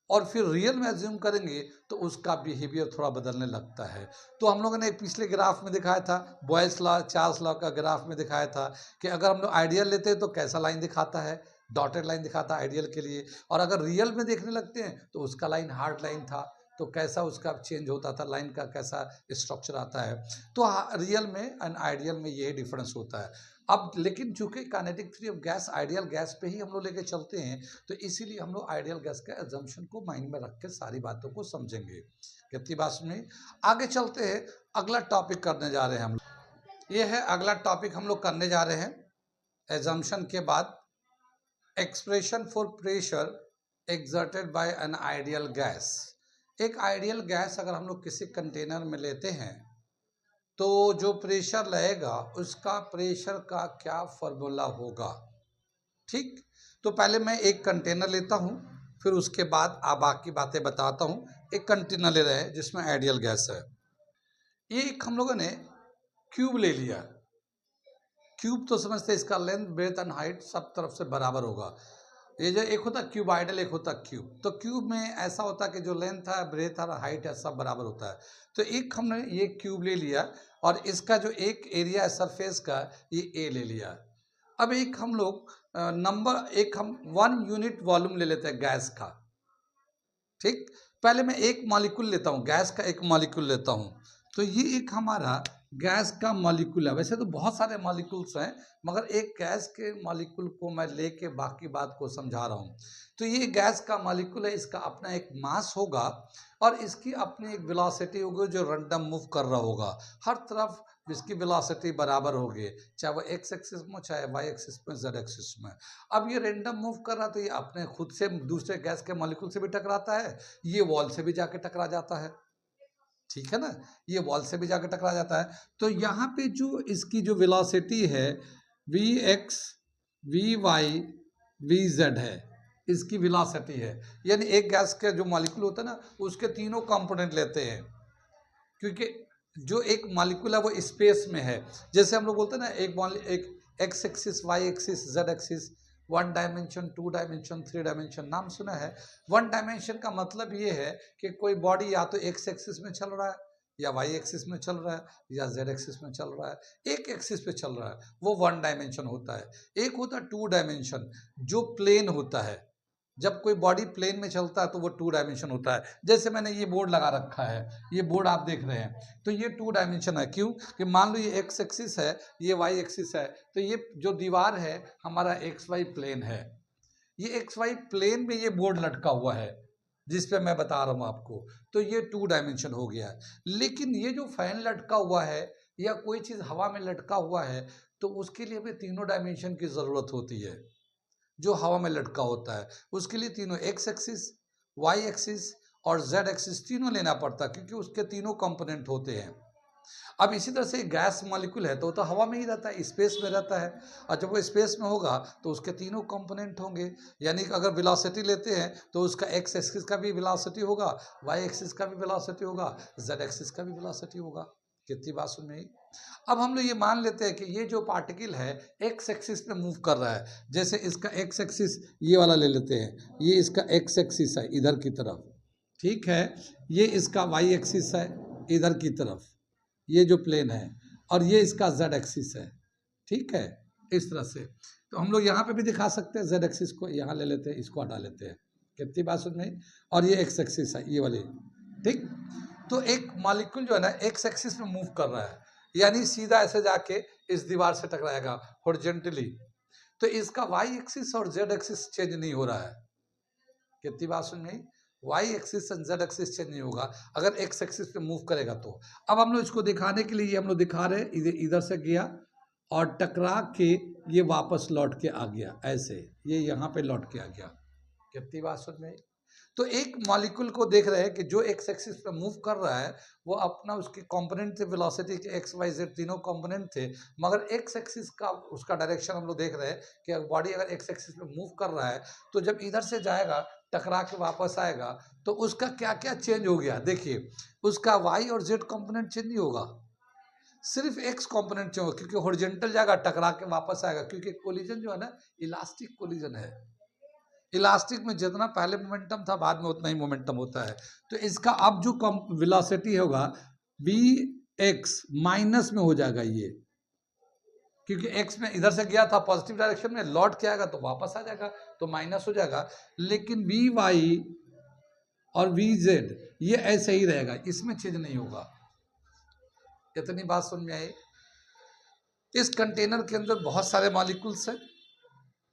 और फिर रियल में एज्यूम करेंगे तो उसका बिहेवियर थोड़ा बदलने लगता है। तो हम लोगों ने एक पिछले ग्राफ में दिखाया था, बॉयस लॉ, चार्ल्स लॉ का ग्राफ में दिखाया था कि अगर हम लोग आइडियल लेते हैं तो कैसा लाइन दिखाता है, डॉटेड लाइन दिखाता है आइडियल के लिए, और अगर रियल में देखने लगते हैं तो उसका लाइन हार्ड लाइन था, तो कैसा उसका चेंज होता था, लाइन का कैसा स्ट्रक्चर आता है। तो रियल में एंड आइडियल में ये डिफरेंस होता है। अब लेकिन चूंकि kinetic theory of gas ideal gas पे ही हम लोग लेके चलते हैं, तो इसीलिए हम लोग आइडियल गैस के एजम्पशन को माइंड में रख के सारी बातों को समझेंगे। कितनी बात सुनी? आगे चलते हैं, अगला टॉपिक करने जा रहे हैं हम लोग। ये है अगला टॉपिक हम लोग करने जा रहे हैं एजम्पशन के बाद, expression for pressure exerted by an ideal gas. एक आइडियल गैस अगर हम लोग किसी कंटेनर में लेते हैं तो जो प्रेशर लगेगा उसका प्रेशर का क्या फॉर्मूला होगा। ठीक, तो पहले मैं एक कंटेनर लेता हूँ, फिर उसके बाद बाकी बातें बताता हूँ। एक कंटेनर ले रहे हैं जिसमें आइडियल गैस है। एक हम लोगों ने क्यूब ले लिया। क्यूब तो समझते हैं इसका लेंथ, ब्रेथ एंड हाइट सब तरफ से बराबर होगा। ये जो एक होता क्यूब आइडल, एक होता क्यूब। तो क्यूब में ऐसा होता है कि जो लेंथ है, ब्रेथ है, हाइट है, सब बराबर होता है। तो एक हमने ये क्यूब ले लिया और इसका जो एक एरिया है सरफेस का, ये ए ले लिया। अब एक हम लोग हम 1 यूनिट वॉल्यूम ले लेते हैं गैस का। ठीक, पहले मैं एक मॉलिक्यूल लेता हूँ, गैस का एक मॉलिक्यूल लेता हूँ। तो ये एक हमारा गैस का मॉलिक्यूल है। वैसे तो बहुत सारे मॉलिक्यूल्स हैं, मगर एक गैस के मॉलिक्यूल को मैं लेके बाकी बात को समझा रहा हूँ। तो ये गैस का मॉलिक्यूल है, इसका अपना एक मास होगा और इसकी अपनी एक वेलोसिटी होगी जो रैंडम मूव कर रहा होगा। हर तरफ इसकी वेलोसिटी बराबर होगी, चाहे वो एक्स एक्सिस में, चाहे वाई एक्सिस में, जेड एक्सिस में। अब ये रैंडम मूव कर रहा, तो ये अपने खुद से दूसरे गैस के मॉलिक्यूल से भी टकराता है, ये वॉल से भी जाके टकरा जाता है। ठीक है ना, ये वॉल से भी जाकर टकरा जाता है। तो यहाँ पे जो इसकी जो वेलोसिटी है v x v y v z है, इसकी वेलोसिटी है। यानी एक गैस का जो मॉलिक्यूल होता है ना, उसके तीनों कंपोनेंट लेते हैं, क्योंकि जो एक मॉलिक्यूल है वो स्पेस में है। जैसे हम लोग बोलते हैं ना, एक x axis, y axis, z axis, one dimension, two dimension, three dimension, नाम सुना है। वन डायमेंशन का मतलब ये है कि कोई बॉडी या तो एक्स एक्सिस में चल रहा है, या वाई एक्सिस में चल रहा है, या जेड एक्सिस में चल रहा है, एक एक्सिस पे चल रहा है, वो वन डायमेंशन होता है। एक होता है टू डायमेंशन, जो प्लेन होता है। जब कोई बॉडी प्लेन में चलता है तो वो टू डायमेंशन होता है। जैसे मैंने ये बोर्ड लगा रखा है, ये बोर्ड आप देख रहे हैं, तो ये टू डायमेंशन है। क्यों? कि मान लो ये एक्स एक्सिस है, ये वाई एक्सिस है, तो ये जो दीवार है हमारा एक्स वाई प्लेन है। ये एक्स वाई प्लेन में ये बोर्ड लटका हुआ है जिस पे मैं बता रहा हूँ आपको, तो ये टू डायमेंशन हो गया है। लेकिन ये जो फैन लटका हुआ है या कोई चीज़ हवा में लटका हुआ है, तो उसके लिए भी तीनों डायमेंशन की ज़रूरत होती है। जो हवा में लटका होता है उसके लिए तीनों एक्स एक्सिस, वाई एक्सिस और जेड एक्सिस तीनों लेना पड़ता है, क्योंकि उसके तीनों कंपोनेंट होते हैं। अब इसी तरह से गैस मॉलिक्यूल है तो वो तो हवा में ही रहता है, स्पेस में रहता है, और जब वो स्पेस में होगा तो उसके तीनों कंपोनेंट होंगे। यानी कि अगर वेलोसिटी लेते हैं तो उसका एक्स एक्सिस का भी वेलोसिटी होगा, वाई एक्सिस का भी वेलोसिटी होगा, जेड एक्सिस का भी वेलोसिटी होगा। कितनी बात सुन में आई? अब हम लोग ये मान लेते हैं कि ये जो पार्टिकल है एक्स एक्सिस पे मूव कर रहा है। जैसे इसका एक्स एक्सिस ये वाला ले लेते हैं, ये इसका एक्स एक्सिस है इधर की तरफ, ठीक है। ये इसका वाई एक्सिस है इधर की तरफ, ये जो प्लेन है, और ये इसका जेड एक्सिस है, ठीक है। इस तरह से तो हम लोग यहाँ पे भी दिखा सकते हैं, जेड एक्सिस को यहाँ ले लेते हैं, इसको हटा लेते हैं। कितनी बात सुन में? और ये एक्स एक्सिस है ये वाली, ठीक। तो एक मॉलिक्यूल जो है ना एक्स एक्सिस में मूव कर रहा है, यानी सीधा ऐसे जाके इस दीवार से टकराएगा हॉरिजॉन्टली। तो इसका वाई एक्सिस और जेड एक्सिस चेंज नहीं हो रहा है। कितनी बात सुन में? वाई एक्सिस और जेड एक्सिस चेंज नहीं होगा अगर एक्स एक्सिस पे मूव करेगा तो। अब हम लोग इसको दिखाने के लिए हम लोग दिखा रहे हैं, इधर से गया और टकरा के ये वापस लौट के आ गया, ऐसे ये यहाँ पे लौट के आ गया। कितनी बात सुन में? तो एक मॉलिक्यूल को देख रहे हैं कि जो एक्स एक्सिस पे मूव कर रहा है वो अपना उसके कंपोनेंट थे, वेलोसिटी के एक्स वाई जेड तीनों कंपोनेंट थे, मगर एक्स एक्सिस का उसका डायरेक्शन हम लोग देख रहे हैं कि बॉडी अगर एक्स एक्सिस पे मूव कर रहा है तो जब इधर से जाएगा टकरा के वापस आएगा तो उसका क्या क्या चेंज हो गया। देखिए, उसका वाई और जेड कंपोनेंट चेंज नहीं होगा, सिर्फ एक्स कंपोनेंट चेंज होगा, क्योंकि हॉरिजॉन्टल जाएगा टकरा के वापस आएगा, क्योंकि कोलिजन जो है ना इलास्टिक कोलिजन है। इलास्टिक में जितना पहले मोमेंटम था बाद में उतना ही मोमेंटम होता है। तो इसका अब जो वेलोसिटी होगा वी एक्स माइनस में हो जाएगा ये, क्योंकि एक्स में इधर से गया था पॉजिटिव डायरेक्शन में, लौट के आएगा तो वापस आ जाएगा तो माइनस हो जाएगा। लेकिन वी वाई और वी जेड ये ऐसे ही रहेगा, इसमें चेंज नहीं होगा। इतनी बात समझ में आई? इस कंटेनर के अंदर बहुत सारे मॉलिक्यूल्स हैं,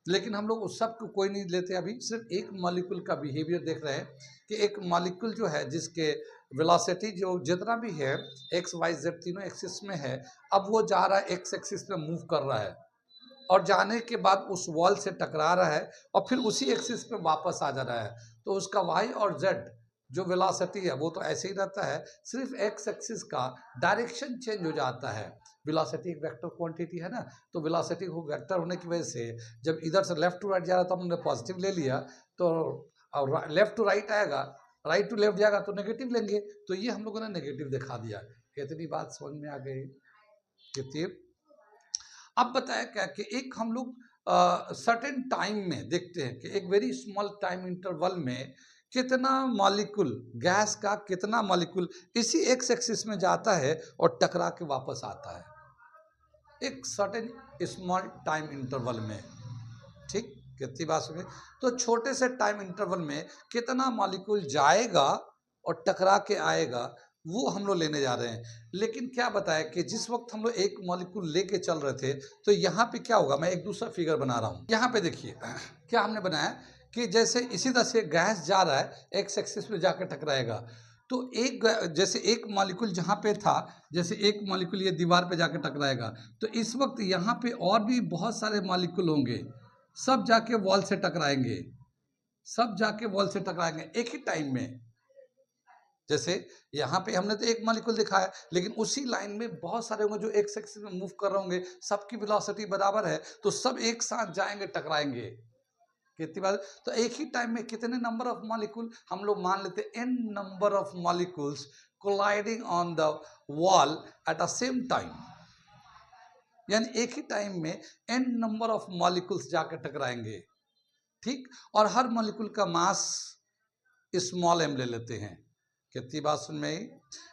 लेकिन हम लोग उस सब को कोई नहीं लेते, अभी सिर्फ एक मॉलिक्यूल का बिहेवियर देख रहे हैं कि एक मॉलिक्यूल जो है जिसके वेलोसिटी जो जितना भी है एक्स वाई जेड तीनों एक्सिस में है, अब वो जा रहा है एक्स एक्सिस में मूव कर रहा है और जाने के बाद उस वॉल से टकरा रहा है और फिर उसी एक्सिस पे वापस आ जा रहा है। तो उसका वाई और जेड जो वेलोसिटी है वो तो ऐसे ही रहता है, सिर्फ एक्स एक्सिस का डायरेक्शन चेंज हो जाता है। वेलोसिटी एक वेक्टर क्वांटिटी है ना, तो वेलोसिटी को वेक्टर होने की वजह से जब इधर से लेफ्ट टू राइट जा रहा था हमने पॉजिटिव ले लिया, तो लेफ्ट टू राइट आएगा, राइट टू लेफ्ट जाएगा तो नेगेटिव लेंगे, तो ये हम लोगों ने नेगेटिव दिखा दिया। कितनी बात समझ में आ गई? कितनी? अब बताया क्या कि एक हम लोग सर्टेन टाइम में देखते हैं कि एक वेरी स्मॉल टाइम इंटरवल में कितना मॉलिक्यूल गैस का कितना मॉलिक्यूल इसी एक्स एक्सिस में जाता है और टकरा के वापस आता है, एक सर्टेन स्मॉल टाइम इंटरवल में, ठीक। कितनी बात सुनिए? तो छोटे से टाइम इंटरवल में कितना मॉलिक्यूल जाएगा और टकरा के आएगा वो हम लोग लेने जा रहे हैं। लेकिन क्या बताया कि जिस वक्त हम लोग एक मॉलिक्यूल लेके चल रहे थे तो यहाँ पे क्या होगा, मैं एक दूसरा फिगर बना रहा हूँ। यहाँ पे देखिए क्या हमने बनाया कि जैसे इसी तरह से गैस जा रहा है एक्स एक्सिस में जाकर टकराएगा, तो जैसे एक मॉलिक्यूल जहाँ पे था, जैसे एक मॉलिक्यूल ये दीवार पे जाकर टकराएगा, तो इस वक्त यहाँ पे और भी बहुत सारे मॉलिक्यूल होंगे, सब जाके वॉल से टकराएंगे, सब जाके वॉल से टकराएंगे एक ही टाइम में। जैसे यहाँ पे हमने तो एक मॉलिक्यूल दिखाया, लेकिन उसी लाइन में बहुत सारे होंगे जो एक्स एक्सिस में मूव कर रहे होंगे, सबकी वेलोसिटी बराबर है, तो सब एक साथ जाएंगे, टकराएंगे। कितनी बार? तो एक ही टाइम में कितने नंबर ऑफ मॉलिक्यूल, हम लोग मान लेते हैं n number of molecules colliding on the wall at a same time, यानी एक ही टाइम में n नंबर ऑफ मॉलिक्यूल्स जाकर टकराएंगे, ठीक। और हर मॉलिक्यूल का मास स्मॉल m ले लेते हैं। कितनी बात सुन में आई?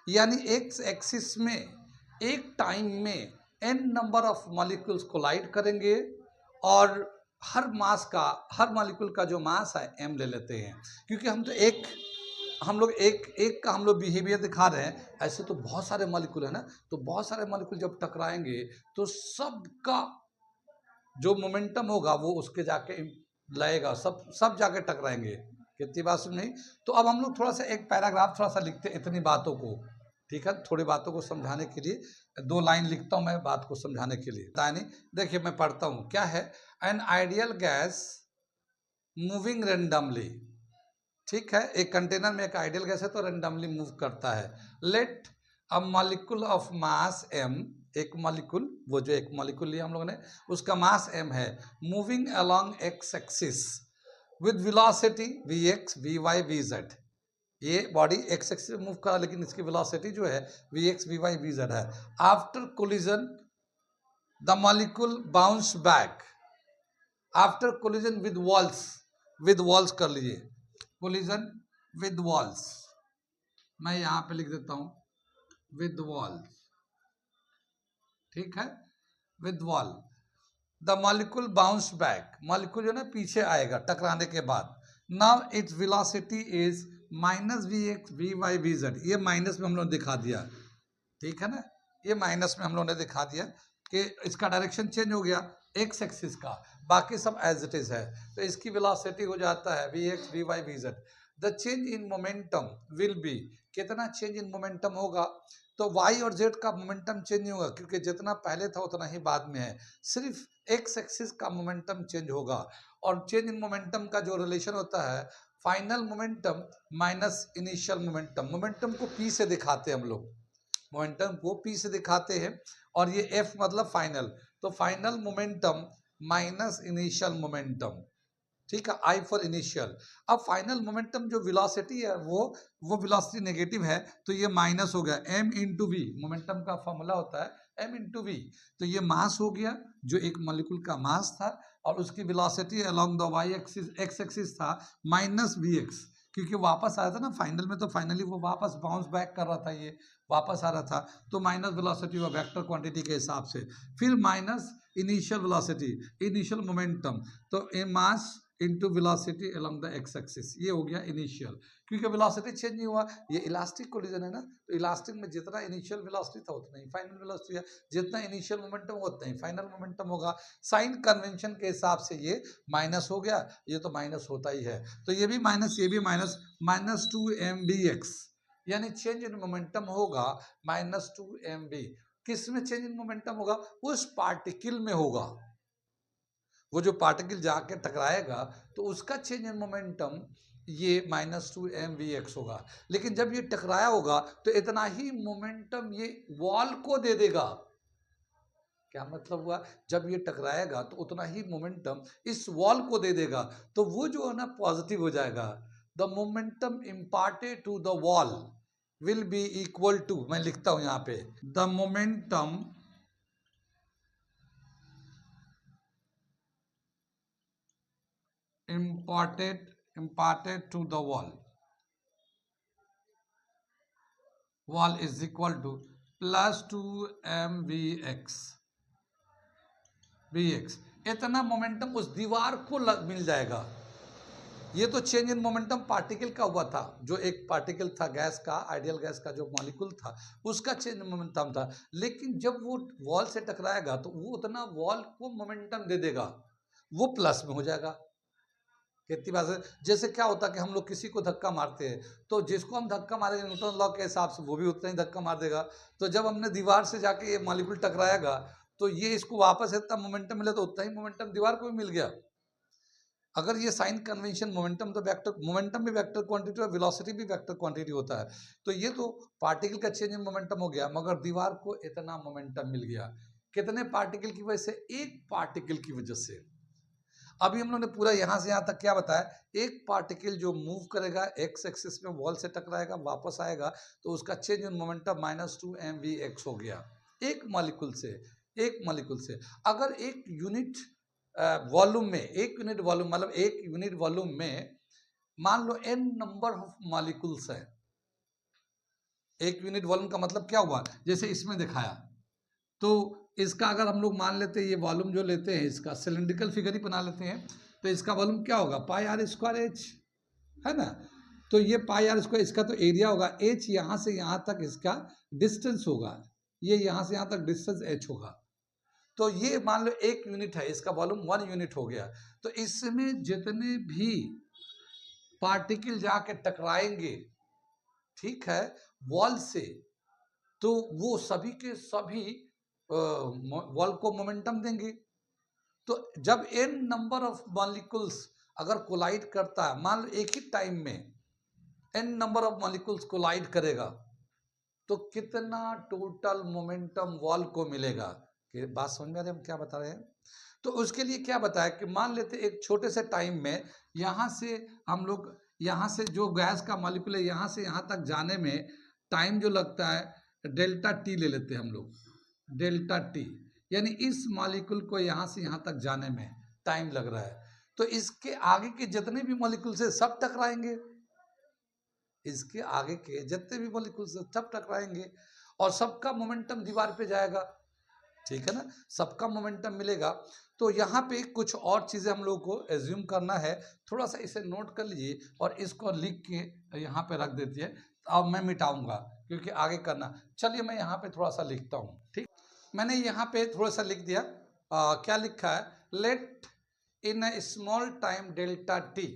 यानी एक्स एक्सिस में एक टाइम में n number of molecules collide करेंगे और हर मॉलिक्यूल का जो मास है m ले लेते हैं, क्योंकि हम लोग एक का हम लोग बिहेवियर दिखा रहे हैं। ऐसे तो बहुत सारे मॉलिक्यूल है ना, तो बहुत सारे मॉलिक्यूल जब टकराएंगे तो सबका जो मोमेंटम होगा वो उसके जाके लगेगा, सब जाके टकराएंगे। कितनी बात सुन नहीं? तो अब हम लोग थोड़ा सा एक पैराग्राफ थोड़ा सा लिखते हैं इतनी बातों को, ठीक है, थोड़ी बातों को समझाने के लिए 2 लाइन लिखता हूं मैं बात को समझाने के लिए। यानी देखिए मैं पढ़ता हूं, क्या है? N ideal gas moving randomly, ठीक है, एक कंटेनर में एक आइडियल गैस है तो रेंडमली मूव करता है। Let a molecule of mass m, एक मॉलिक्यूल, वो जो एक मॉलिक्यूल लिया हम लोगों ने, उसका मास m है, moving along x axis with velocity vx vy vz। ये बॉडी एक्स एक्सिस में मूव करा, लेकिन इसकी वेलोसिटी जो है vx vy vz है। After collision the molecule bounce back, after collision with walls कर लीजिए, कोलिजन विद वॉल्स, मैं यहां पे लिख देता हूं विद वॉल्स, ठीक है, with wall the molecule bounce back, molecule जो ना पीछे आएगा टकराने के बाद। Now its velocity is minus vx vy vz, ये माइनस में हम लोग ने दिखा दिया, ठीक है ना, ये माइनस में हम लोगों ने दिखा दिया कि इसका डायरेक्शन चेंज हो गया एक्स एक्सिस का, बाकी सब एज इट इज है, तो इसकी वेलोसिटी हो जाता है vx vy vz। The change in momentum will be, कितना चेंज इन मोमेंटम होगा? तो y और z का मोमेंटम चेंज नहीं होगा, क्योंकि जितना पहले था उतना ही बाद में है, सिर्फ एक्स एक्सिस का मोमेंटम चेंज होगा। और चेंज इन मोमेंटम का जो रिलेशन होता है final momentum minus initial momentum, momentum को p से दिखाते हैं हम लोग, मोमेंटम को p से दिखाते हैं, और ये f मतलब फाइनल, तो final momentum minus initial momentum, ठीक है, I फॉर इनिशियल। अब फाइनल मोमेंटम जो वेलोसिटी है वो वेलोसिटी नेगेटिव है, तो ये माइनस हो गया m इंटू वी, मोमेंटम का फॉर्मूला होता है m इंटू वी, तो ये मास हो गया जो एक मॉलिक्यूल का मास था, और उसकी velocity along the y axis x axis था माइनस vx, क्योंकि वापस आया था ना फाइनल में, तो फाइनली वो वापस बाउंस बैक कर रहा था, ये वापस आ रहा था, तो माइनस वेलोसिटी हुआ वेक्टर क्वांटिटी के हिसाब से, फिर minus initial velocity, initial momentum, तो mass into velocity along the x axis, ये हो गया इनिशियल, क्योंकि वेलोसिटी चेंज नहीं हुआ, ये इलास्टिक कोलिजन है ना, तो इलास्टिक में जितना इनिशियल वेलोसिटी था उतना ही फाइनल वेलोसिटी है, जितना इनिशियल मोमेंटम होगा उतना ही फाइनल मोमेंटम होगा। साइन कन्वेंशन के हिसाब से ये माइनस हो गया, ये तो माइनस होता ही है, तो ये भी माइनस, ये भी माइनस, माइनस 2mvx, यानी चेंज इन मोमेंटम होगा माइनस 2mv। किस में चेंज इन मोमेंटम होगा? उस पार्टिकल में होगा, वो जो पार्टिकल जाके टकराएगा तो उसका चेंज इन मोमेंटम ये माइनस 2mvx होगा, लेकिन जब ये टकराया होगा तो इतना ही मोमेंटम ये वॉल को दे देगा। क्या मतलब हुआ? जब ये टकराएगा तो उतना ही मोमेंटम इस वॉल को दे देगा, तो वो जो है ना पॉजिटिव हो जाएगा। The momentum imparted to the wall will be equal to, मैं लिखता हूं यहां पे, the momentum imparted to the wall is equal to plus 2mvx इतना मोमेंटम उस दीवार को मिल जाएगा। ये तो चेंज इन मोमेंटम पार्टिकल का हुआ था, जो एक पार्टिकल था गैस का, आइडियल गैस का जो मॉलिक्यूल था उसका चेंज इन मोमेंटम था, लेकिन जब वो वॉल से टकराएगा तो वो उतना वॉल को मोमेंटम दे देगा, वो प्लस में हो जाएगा। कितनी बात है? जैसे क्या होता है कि हम लोग किसी को धक्का मारते हैं, तो जिसको हम धक्का मारेंगे न्यूटन लॉ के हिसाब से वो भी उतना ही धक्का मार देगा, तो जब हमने दीवार से जाके ये मॉलिक्यूल टकराएगा तो ये इसको वापस इतना मोमेंटम मिला तो उतना ही मोमेंटम दीवार को भी मिल गया। अगर ये साइन कन्वेंशन मोमेंटम तो वेक्टर, मोमेंटम भी वेक्टर क्वांटिटी और वेलोसिटी भी वेक्टर क्वांटिटी होता है। तो ये तो पार्टिकल का चेंज इन मोमेंटम हो गया, मगर दीवार को इतना मोमेंटम मिल गया कितने पार्टिकल की वजह से? एक पार्टिकल की वजह से। अभी हम लोगों ने पूरा यहाँ से यहाँ तक क्या बताया, एक पार्टिकल जो मूव करेगा एक्स एक्सिस में, वॉल से टकराएगा, वापस आएगा, तो उसका चेंज इन मोमेंटम -2 mv(x) हो गया एक मॉलिक्यूल से। एक मॉलिक्यूल से अगर एक यूनिट वॉल्यूम में, एक यूनिट वॉल्यूम मतलब एक यूनिट वॉल्यूम में मान लो n नंबर ऑफ मॉलिक्यूल्स है। एक यूनिट वॉल्यूम का मतलब क्या हुआ, जैसे इसमें दिखाया, तो इसका अगर हम लोग मान लेते हैं, ये वॉल्यूम जो लेते हैं इसका सिलेंड्रिकल फिगर ही बना लेते हैं, तो इसका वॉल्यूम क्या होगा, πr²h, है ना। तो ये πr², इसका तो एरिया होगा, h यहाँ से यहाँ तक इसका डिस्टेंस होगा, ये यहाँ से यहाँ तक डिस्टेंस h होगा। तो ये मान लो एक यूनिट है, इसका वॉल्यूम 1 यूनिट हो गया। तो इसमें जितने भी पार्टिकल जाके टकराएंगे, ठीक है, वॉल से, तो वो सभी के सभी वॉल को मोमेंटम देंगे। तो जब n नंबर ऑफ मॉलिक्यूल्स अगर कोलाइड करता है, मान लो एक ही टाइम में n number of molecules collide करेगा, तो कितना टोटल मोमेंटम वॉल को मिलेगा। कि बात समझ में आ रही है हम क्या बता रहे हैं। तो उसके लिए क्या बताया कि मान लेते एक छोटे से टाइम में, यहाँ से हम लोग, यहाँ से जो गैस का मॉलिक्यूल है यहाँ से यहाँ तक जाने में टाइम जो लगता है डेल्टा टी ले लेते हैं हम लोग, डेल्टा टी, यानी इस मॉलिक्यूल को यहाँ से यहाँ तक जाने में टाइम लग रहा है। तो इसके आगे के जितने भी मॉलिक्यूल से सब टकराएंगे, इसके आगे के जितने भी मॉलिक्यूल से सब टकराएंगे और सबका मोमेंटम दीवार पे जाएगा, ठीक है ना, सबका मोमेंटम मिलेगा। तो यहाँ पे कुछ और चीज़ें हम लोग को एज्यूम करना है, थोड़ा सा इसे नोट कर लीजिए और इसको लिख के यहाँ पे रख देती है। अब मैं मिटाऊंगा क्योंकि आगे करना। चलिए मैं यहाँ पे थोड़ा सा लिखता हूँ, ठीक। मैंने यहाँ पे थोड़ा सा लिख दिया, क्या लिखा है, let in a small time delta t,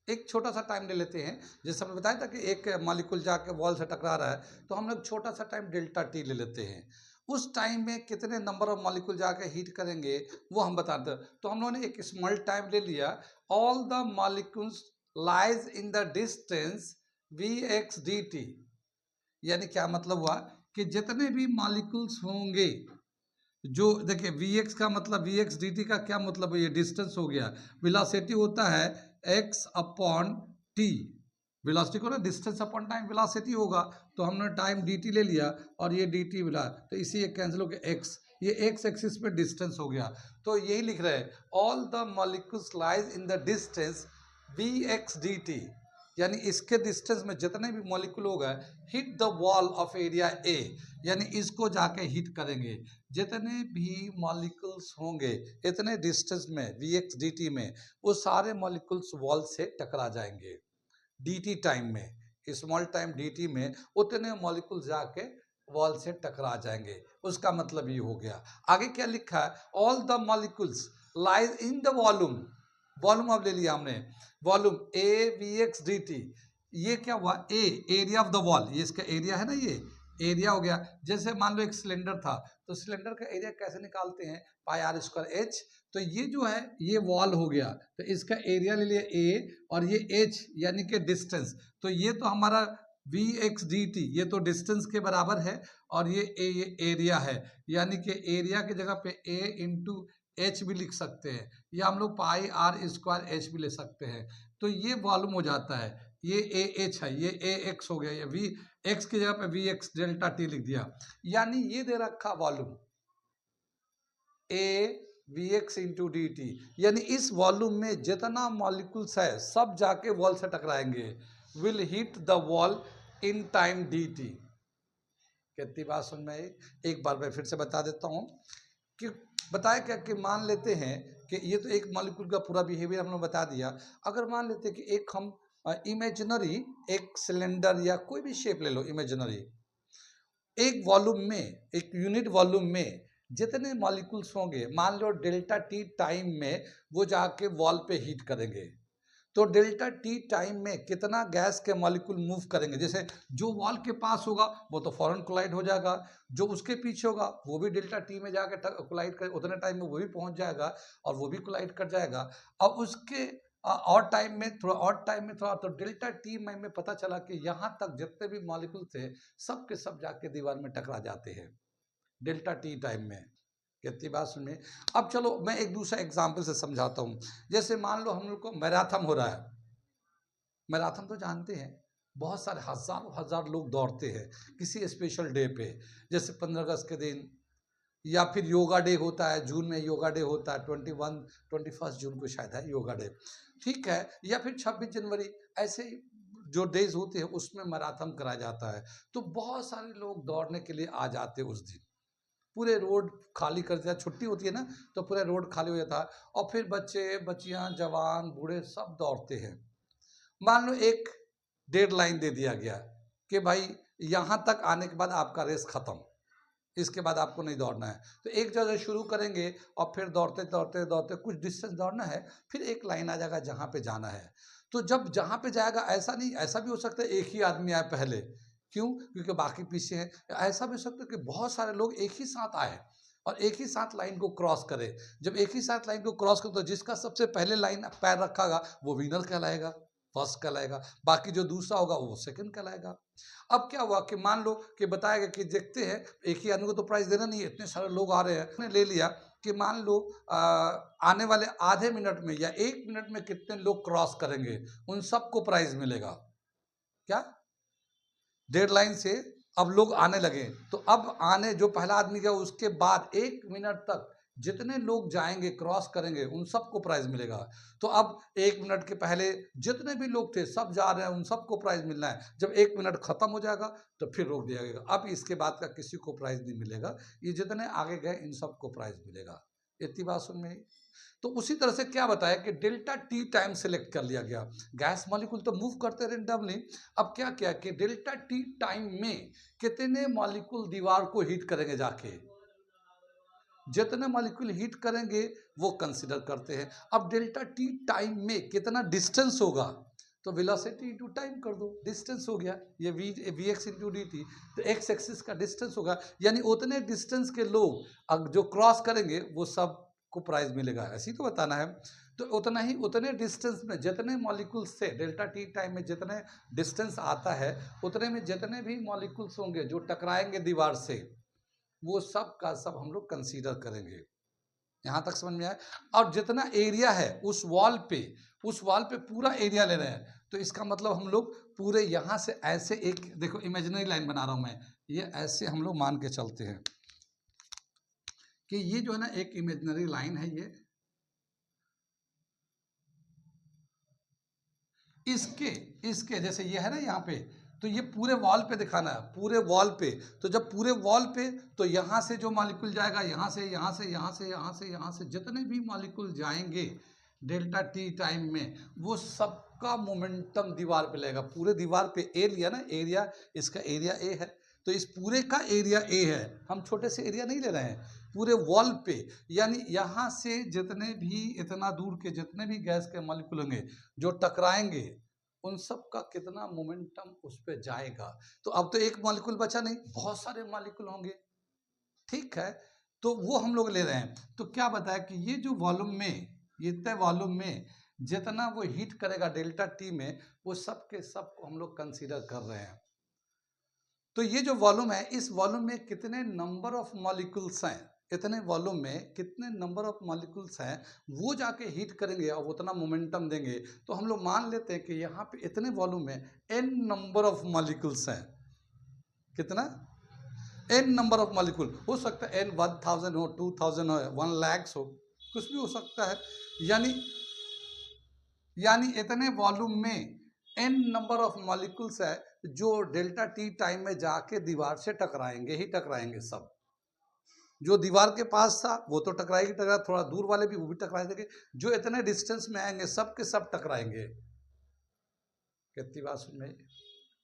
एक छोटा सा टाइम ले लेते हैं। जैसे हमने बताया था कि एक मॉलिक्यूल जाके वॉल से टकरा रहा है, तो हम लोग छोटा सा टाइम डेल्टा टी ले लेते हैं। उस टाइम में कितने नंबर ऑफ मॉलिक्यूल जाके हीट करेंगे वो हम बताते हैं। तो हम लोगों ने एक स्मॉल टाइम ले लिया, all the molecules lies in the distance vx dt, यानी क्या मतलब हुआ कि जितने भी मॉलिक्यूल्स होंगे, जो देखिए vx का मतलब vx dt का क्या मतलब है, ये डिस्टेंस हो गया। वेलोसिटी होता है x/t, वेलोसिटी को ना डिस्टेंस अपॉन टाइम वेलोसिटी होगा, तो हमने टाइम dt ले लिया और ये dt मिला, तो इसी ये कैंसिल हो गया x, ये x एक्सिस पे डिस्टेंस हो गया। तो यही लिख रहे हैं, all the molecules lies in the distance vx dt, यानी इसके डिस्टेंस में जितने भी मॉलिक्यूल होगा hit the wall of area ए, यानी इसको जाके हिट करेंगे। जितने भी मॉलिक्यूल्स होंगे इतने डिस्टेंस में vx dt में, वो सारे मॉलिक्यूल्स वॉल से टकरा जाएंगे dt टाइम में, स्मॉल टाइम dt में उतने मॉलिक्यूल जाके वॉल से टकरा जाएंगे। उसका मतलब ये हो गया। आगे क्या लिखा है, all the molecules lies in the volume, volume अब ले लिया हमने, वॉल्यूम ए vx dt, ये क्या हुआ, ए एरिया ऑफ द वॉल, ये इसका एरिया है ना, ये एरिया हो गया। जैसे मान लो एक सिलेंडर था, तो सिलेंडर का एरिया कैसे निकालते हैं, πr²h, तो ये जो है ये वॉल हो गया, तो इसका एरिया ले लिया a और ये h यानी कि डिस्टेंस, तो ये तो हमारा vx dt, ये तो डिस्टेंस के बराबर है, और ये a ये एरिया है, यानी कि एरिया की जगह पे a इंटू एच भी लिख सकते हैं, या हम लोग πr² भी ले सकते हैं। तो ये वॉल्यूम हो जाता है, ये ए एच है, ये ए एक्स हो गया, ये वी एक्स की जगह पे वी एक्स डेल्टा टी लिख दिया, यानी ये दे रखा वॉल्यूम ए v x into d T, यानी इस वॉल्यूम में जितना मॉलिक्यूल्स है सब जाके वॉल से टकराएंगे, will hit the wall in time d t. कितनी बात सुन में आई, एक बार मैं फिर से बता देता हूँ कि बताया क्या कि मान लेते हैं कि ये तो एक मॉलिक्यूल का पूरा बिहेवियर हमने बता दिया। अगर मान लेते हैं कि एक हम इमेजिनरी एक सिलेंडर या कोई भी शेप ले लो इमेजिनरी, एक वॉल्यूम में, एक यूनिट वॉल्यूम में जितने मॉलिक्यूल्स होंगे, मान लो डेल्टा टी टाइम में वो जाके वॉल पे हीट करेंगे, तो डेल्टा टी टाइम में कितना गैस के मॉलिक्यूल मूव करेंगे। जैसे जो वॉल के पास होगा वो तो फौरन कोलाइड हो जाएगा, जो उसके पीछे होगा वो भी डेल्टा टी में जाकर कोलाइड कर, उतने टाइम में वो भी पहुंच जाएगा और वो भी कोलाइड कर जाएगा। अब उसके और टाइम में थोड़ा तो डेल्टा टी में पता चला कि यहाँ तक जितने भी मॉलिक्यूल थे सब के सब जाके दीवार में टकरा जाते हैं डेल्टा टी टाइम में। कितनी बात सुनिए। अब चलो मैं एक दूसरा एग्जाम्पल से समझाता हूँ। जैसे मान लो हम लोग को मैराथन हो रहा है। मैराथन तो जानते हैं, बहुत सारे हजारों हजार लोग दौड़ते हैं किसी स्पेशल डे पे, जैसे 15 अगस्त के दिन, या फिर योगा डे होता है जून में, योगा डे होता है 21 जून को शायद है योगा डे, ठीक है, या फिर 26 जनवरी, ऐसे जो डेज होते हैं उसमें मैराथन कराया जाता है। तो बहुत सारे लोग दौड़ने के लिए आ जाते हैं उस दिन, पूरे रोड खाली कर दिया, छुट्टी होती है ना तो पूरा रोड खाली हो जाता है, और फिर बच्चे बच्चियां जवान बूढ़े सब दौड़ते हैं। मान लो एक डेडलाइन दे दिया गया कि भाई यहाँ तक आने के बाद आपका रेस खत्म, इसके बाद आपको नहीं दौड़ना है। तो एक जगह शुरू करेंगे और फिर दौड़ते दौड़ते दौड़ते कुछ डिस्टेंस दौड़ना है, फिर एक लाइन आ जाएगा जहाँ पे जाना है। तो जब जहाँ पे जाएगा, ऐसा नहीं, ऐसा भी हो सकता है एक ही आदमी आए पहले, क्यों, क्योंकि बाकी पीछे हैं। ऐसा भी हो सकता है कि बहुत सारे लोग एक ही साथ आए और एक ही साथ लाइन को क्रॉस करे। जब एक ही साथ लाइन को क्रॉस करे तो जिसका सबसे पहले लाइन पैर रखागा वो विनर कहलाएगा, फर्स्ट कहलाएगा, बाकी जो दूसरा होगा वो सेकंड कहलाएगा। अब क्या हुआ कि मान लो कि बताया गया कि देखते हैं, एक ही आदमी को तो प्राइज देना नहीं है, इतने सारे लोग आ रहे हैं, उसने ले लिया कि मान लो आने वाले आधे मिनट में या 1 मिनट में कितने लोग क्रॉस करेंगे उन सबको प्राइज मिलेगा। क्या डेडलाइन से अब लोग आने लगे, तो अब आने जो पहला आदमी गया उसके बाद 1 मिनट तक जितने लोग जाएंगे क्रॉस करेंगे उन सबको प्राइज मिलेगा। तो अब 1 मिनट के पहले जितने भी लोग थे सब जा रहे हैं, उन सबको प्राइज मिलना है। जब 1 मिनट खत्म हो जाएगा तो फिर रोक दिया जाएगा, अब इसके बाद का किसी को प्राइज नहीं मिलेगा, ये जितने आगे गए इन सबको प्राइज मिलेगा। इतनी बात सुन में। तो उसी तरह से क्या बताया कि डेल्टा टी टाइम सेलेक्ट कर लिया गया, गैस मॉलिक्यूल तो मूव करते रेंडमली। अब क्या किया कि डेल्टा टी टाइम में कितने मॉलिक्यूल दीवार को हिट करेंगे, जाके जितने मॉलिक्यूल हिट करेंगे वो कंसिडर करते हैं। अब डेल्टा टी टाइम में कितना डिस्टेंस होगा, तो वेलोसिटी इंटू टाइम कर दो, डिस्टेंस हो गया, ये v x into d t, तो एक्स एक्सिस का डिस्टेंस होगा, यानी उतने डिस्टेंस के लोग जो क्रॉस करेंगे वो सब को प्राइज मिलेगा, ऐसी तो बताना है। तो उतना ही उतने डिस्टेंस में जितने मॉलिक्यूल्स से डेल्टा टी टाइम में जितने डिस्टेंस आता है उतने में जितने भी मॉलिक्यूल्स होंगे जो टकराएंगे दीवार से वो सब का सब हम लोग कंसीडर करेंगे। यहाँ तक समझ में आया। और जितना एरिया है उस वॉल पे पूरा एरिया ले रहे हैं, तो इसका मतलब हम लोग पूरे यहाँ से ऐसे एक देखो इमेजिनरी लाइन बना रहा हूँ मैं, ये ऐसे हम लोग मान के चलते हैं कि ये जो है ना एक इमेजिनरी लाइन है, ये इसके जैसे ये है ना यहाँ पे, तो ये पूरे वॉल पे दिखाना है, पूरे वॉल पे। तो जब पूरे वॉल पे, तो यहाँ से जो मॉलिक्यूल जाएगा, यहाँ से यहाँ से यहाँ से यहाँ से यहाँ से जितने भी मॉलिक्यूल जाएंगे डेल्टा टी टाइम में वो सबका मोमेंटम दीवार पे लगेगा। पूरे दीवार पे ए लिया ना, एरिया, इसका एरिया ए है, तो इस पूरे का एरिया ए है, हम छोटे से एरिया नहीं ले रहे हैं, पूरे वॉल पे, यानी यहाँ से जितने भी इतना दूर के जितने भी गैस के मॉलिक्यूल होंगे जो टकराएंगे उन सब का कितना मोमेंटम उस पर जाएगा। तो अब तो एक मॉलिक्यूल बचा नहीं, बहुत सारे मॉलिक्यूल होंगे, ठीक है, तो वो हम लोग ले रहे हैं। तो क्या बताया कि ये जो वॉल्यूम में, ये तय वॉल्यूम में जितना वो हीट करेगा डेल्टा टी में, वो सब के सब को हम लोग कंसीडर कर रहे हैं। तो ये जो वॉल्यूम है, इस वॉल्यूम में कितने नंबर ऑफ मॉलिक्यूल्स हैं, इतने वॉल्यूम में कितने नंबर ऑफ मॉलिक्यूल्स हैं वो जाके हीट करेंगे और उतना मोमेंटम देंगे। तो हम लोग मान लेते हैं कि यहाँ पे इतने वॉल्यूम में n नंबर ऑफ मॉलिक्यूल्स हैं। कितना? n नंबर ऑफ मॉलिक्यूल, हो सकता है n 1000 हो, 2000 हो, 1 lakhs हो, कुछ भी हो सकता है। यानी इतने वॉल्यूम में n नंबर ऑफ मॉलिक्यूल्स है जो डेल्टा टी टाइम में जाके दीवार से टकराएंगे ही टकराएंगे। सब जो दीवार के पास था वो तो टकराएगी टकरा, थोड़ा दूर वाले भी वो भी टकरा देंगे, जो इतने डिस्टेंस में आएंगे सब के सब टकराएंगे। कितनी बात सुन में,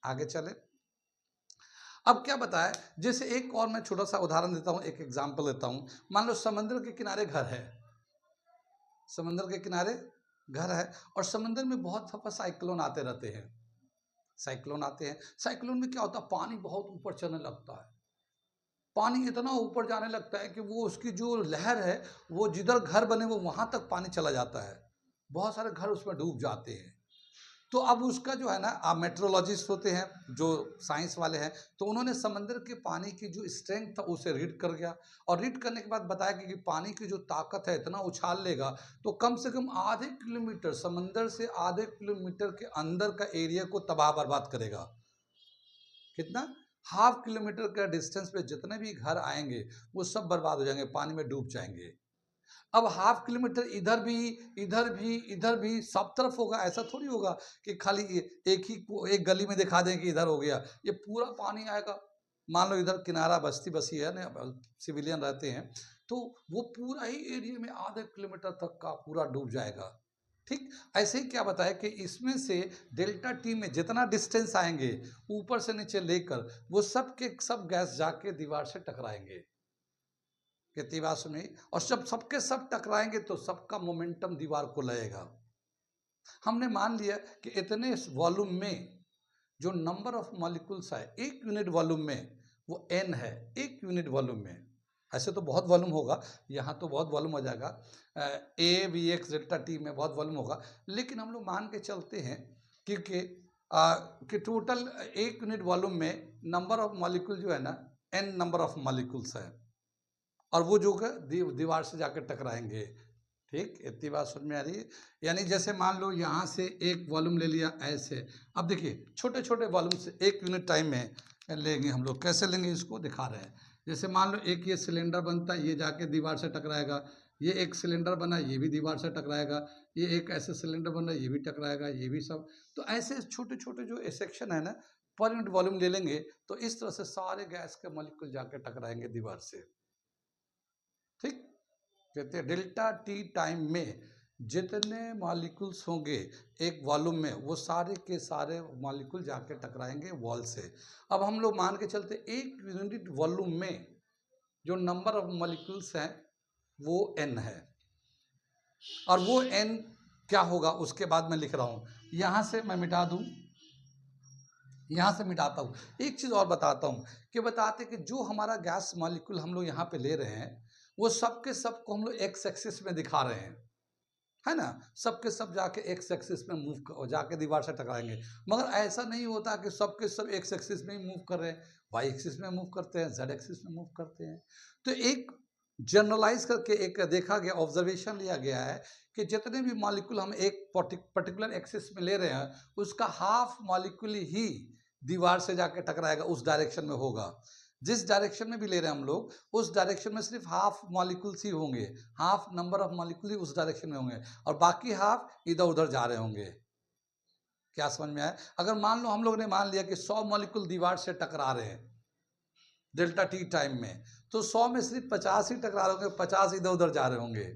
आगे चले। अब क्या बताया, जैसे एक और मैं छोटा सा उदाहरण देता हूँ, एक एग्जांपल देता हूँ। मान लो समंदर के किनारे घर है, समंदर के किनारे घर है और समंदर में बहुत दफा साइक्लोन आते रहते हैं, साइक्लोन आते हैं। साइक्लोन में क्या होता है, पानी बहुत ऊपर चढ़ने लगता है, पानी इतना ऊपर जाने लगता है कि वो उसकी जो लहर है वो जिधर घर बने वो वहां तक पानी चला जाता है। बहुत सारे घर उसमें डूब जाते हैं। तो अब उसका जो है ना, मेट्रोलॉजिस्ट होते हैं जो साइंस वाले हैं, तो उन्होंने समंदर के पानी की जो स्ट्रेंथ था उसे रीड कर गया, और रीड करने के बाद बताया कि पानी की जो ताकत है इतना उछाल लेगा तो कम से कम आधे किलोमीटर, समंदर से आधे किलोमीटर के अंदर का एरिया को तबाह बर्बाद करेगा। कितना? हाफ किलोमीटर का डिस्टेंस पे जितने भी घर आएंगे वो सब बर्बाद हो जाएंगे, पानी में डूब जाएंगे। अब हाफ किलोमीटर इधर भी, इधर भी, इधर भी, सब तरफ होगा, ऐसा थोड़ी होगा कि खाली एक गली में दिखा दें कि इधर हो गया। ये पूरा पानी आएगा। मान लो इधर किनारा बस्ती बसी है ना, सिविलियन रहते हैं, तो वो पूरा ही एरिया में आधे किलोमीटर तक का पूरा डूब जाएगा। ठीक ऐसे ही क्या बताया कि इसमें से डेल्टा टी में जितना डिस्टेंस आएंगे ऊपर से नीचे लेकर, वो सब के सब गैस जाके दीवार से टकराएंगे। कितनी बात सुनी? और जब सबके सब टकराएंगे तो सबका मोमेंटम दीवार को लगेगा। हमने मान लिया कि इतने वॉल्यूम में जो नंबर ऑफ मॉलिक्यूल्स है एक यूनिट वॉल्यूम में वो n है, एक यूनिट वॉल्यूम में। ऐसे तो बहुत वॉल्यूम होगा, यहाँ तो बहुत वॉल्यूम हो जाएगा, ए वी एक्स डेल्टा टी में बहुत वॉल्यूम होगा, लेकिन हम लोग मान के चलते हैं क्योंकि कि टोटल एक यूनिट वॉल्यूम में नंबर ऑफ मॉलिक्यूल जो है ना n नंबर ऑफ मॉलिक्यूल्स है, और वो जो दीवार से जाकर टकराएंगे। ठीक, इतनी बात समझ में आ रही है? यानी जैसे मान लो यहाँ से एक वॉल्यूम ले लिया ऐसे, अब देखिए छोटे छोटे वॉल्यूम से एक यूनिट टाइम में लेंगे हम लोग। कैसे लेंगे इसको दिखा रहे हैं। जैसे मान लो एक ये सिलेंडर बनता है, ये जाके दीवार से टकराएगा, ये एक सिलेंडर बना, ये भी दीवार से टकराएगा, ये एक ऐसे सिलेंडर बन रहा है, ये भी टकराएगा, ये भी सब। तो ऐसे छोटे छोटे जो सेक्शन है ना, पर यूनिट वॉल्यूम ले लेंगे तो इस तरह से सारे गैस के मॉलिक्यूल जाके टकराएंगे दीवार से। ठीक, कहते हैं डेल्टा टी टाइम में जितने मॉलिक्यूल्स होंगे एक वॉल्यूम में, वो सारे के सारे मॉलिक्यूल जाके टकराएंगे वॉल से। अब हम लोग मान के चलते एक यूनिट वॉल्यूम में जो नंबर ऑफ मॉलिक्यूल्स हैं वो n है, और वो n क्या होगा उसके बाद मैं लिख रहा हूँ। यहाँ से मैं मिटा दूँ, यहाँ से मिटाता हूँ। एक चीज़ और बताता हूँ कि बताते कि जो हमारा गैस मॉलिक्यूल हम लोग यहाँ पे ले रहे हैं वो सबके सब को हम लोग एक्स एक्सिस में दिखा रहे हैं, है ना। सबके सब जाके एक्स एक्सिस में मूव जाके दीवार से टकराएंगे, मगर ऐसा नहीं होता कि सबके सब एक्स एक्सिस में ही मूव कर रहे हैं, वाई एक्सिस में मूव करते हैं, जेड एक्सिस में मूव करते हैं। तो एक जनरलाइज करके एक देखा गया, ऑब्जर्वेशन लिया गया है कि जितने भी मॉलिक्यूल हम एक पर्टिकुलर एक्सिस में ले रहे हैं उसका हाफ मॉलिक्यूल ही दीवार से जाके टकराएगा, उस डायरेक्शन में होगा। जिस डायरेक्शन में भी ले रहे हैं हम लोग उस डायरेक्शन में सिर्फ हाफ मॉलिक्यूल्स ही होंगे, हाफ नंबर ऑफ मॉलिक्यूल ही उस डायरेक्शन में होंगे, और बाकी हाफ इधर उधर जा रहे होंगे। क्या समझ में आया? अगर मान लो हम लोग ने मान लिया कि 100 मॉलिक्यूल दीवार से टकरा रहे हैं डेल्टा टी टाइम में, तो 100 में सिर्फ 50 ही टकरा रहे होंगे, 50 इधर उधर जा रहे होंगे।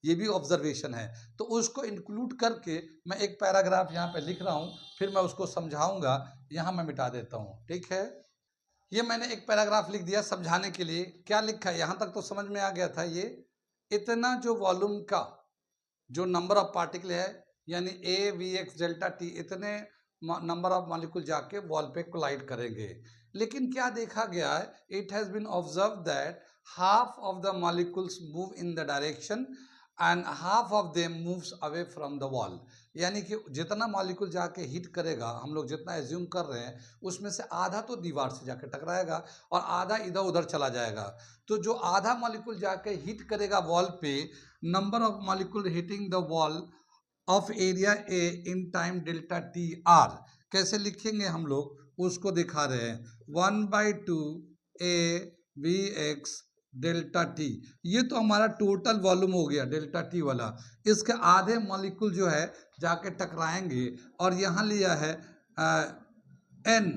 ये भी ऑब्जर्वेशन है, तो उसको इंक्लूड करके मैं एक पैराग्राफ यहाँ पे लिख रहा हूँ, फिर मैं उसको समझाऊंगा। यहाँ मैं मिटा देता हूँ, ठीक है। ये मैंने एक पैराग्राफ लिख दिया समझाने के लिए। क्या लिखा है यहाँ तक तो समझ में आ गया था। ये इतना जो वॉल्यूम का जो नंबर ऑफ पार्टिकल है यानी A v x delta t, इतने नंबर ऑफ मॉलिक्यूल जाके वॉल पे कोलाइड करेंगे। लेकिन क्या देखा गया है, it has been observe that half of the molecules move in the direction and half of them moves away from the wall. यानी कि जितना मॉलिक्यूल जाके हिट करेगा, हम लोग जितना एज्यूम कर रहे हैं उसमें से आधा तो दीवार से जाके टकराएगा और आधा इधर उधर चला जाएगा। तो जो आधा मॉलिक्यूल जाके हिट करेगा वॉल पे, number of molecule hitting the wall of area A in time delta t are. कैसे लिखेंगे हम लोग उसको दिखा रहे हैं। 1/2 A v x delta t, ये तो हमारा टोटल वॉल्यूम हो गया डेल्टा टी वाला। इसके आधे मॉलिक्यूल जो है जाके टकराएंगे, और यहाँ लिया है एन।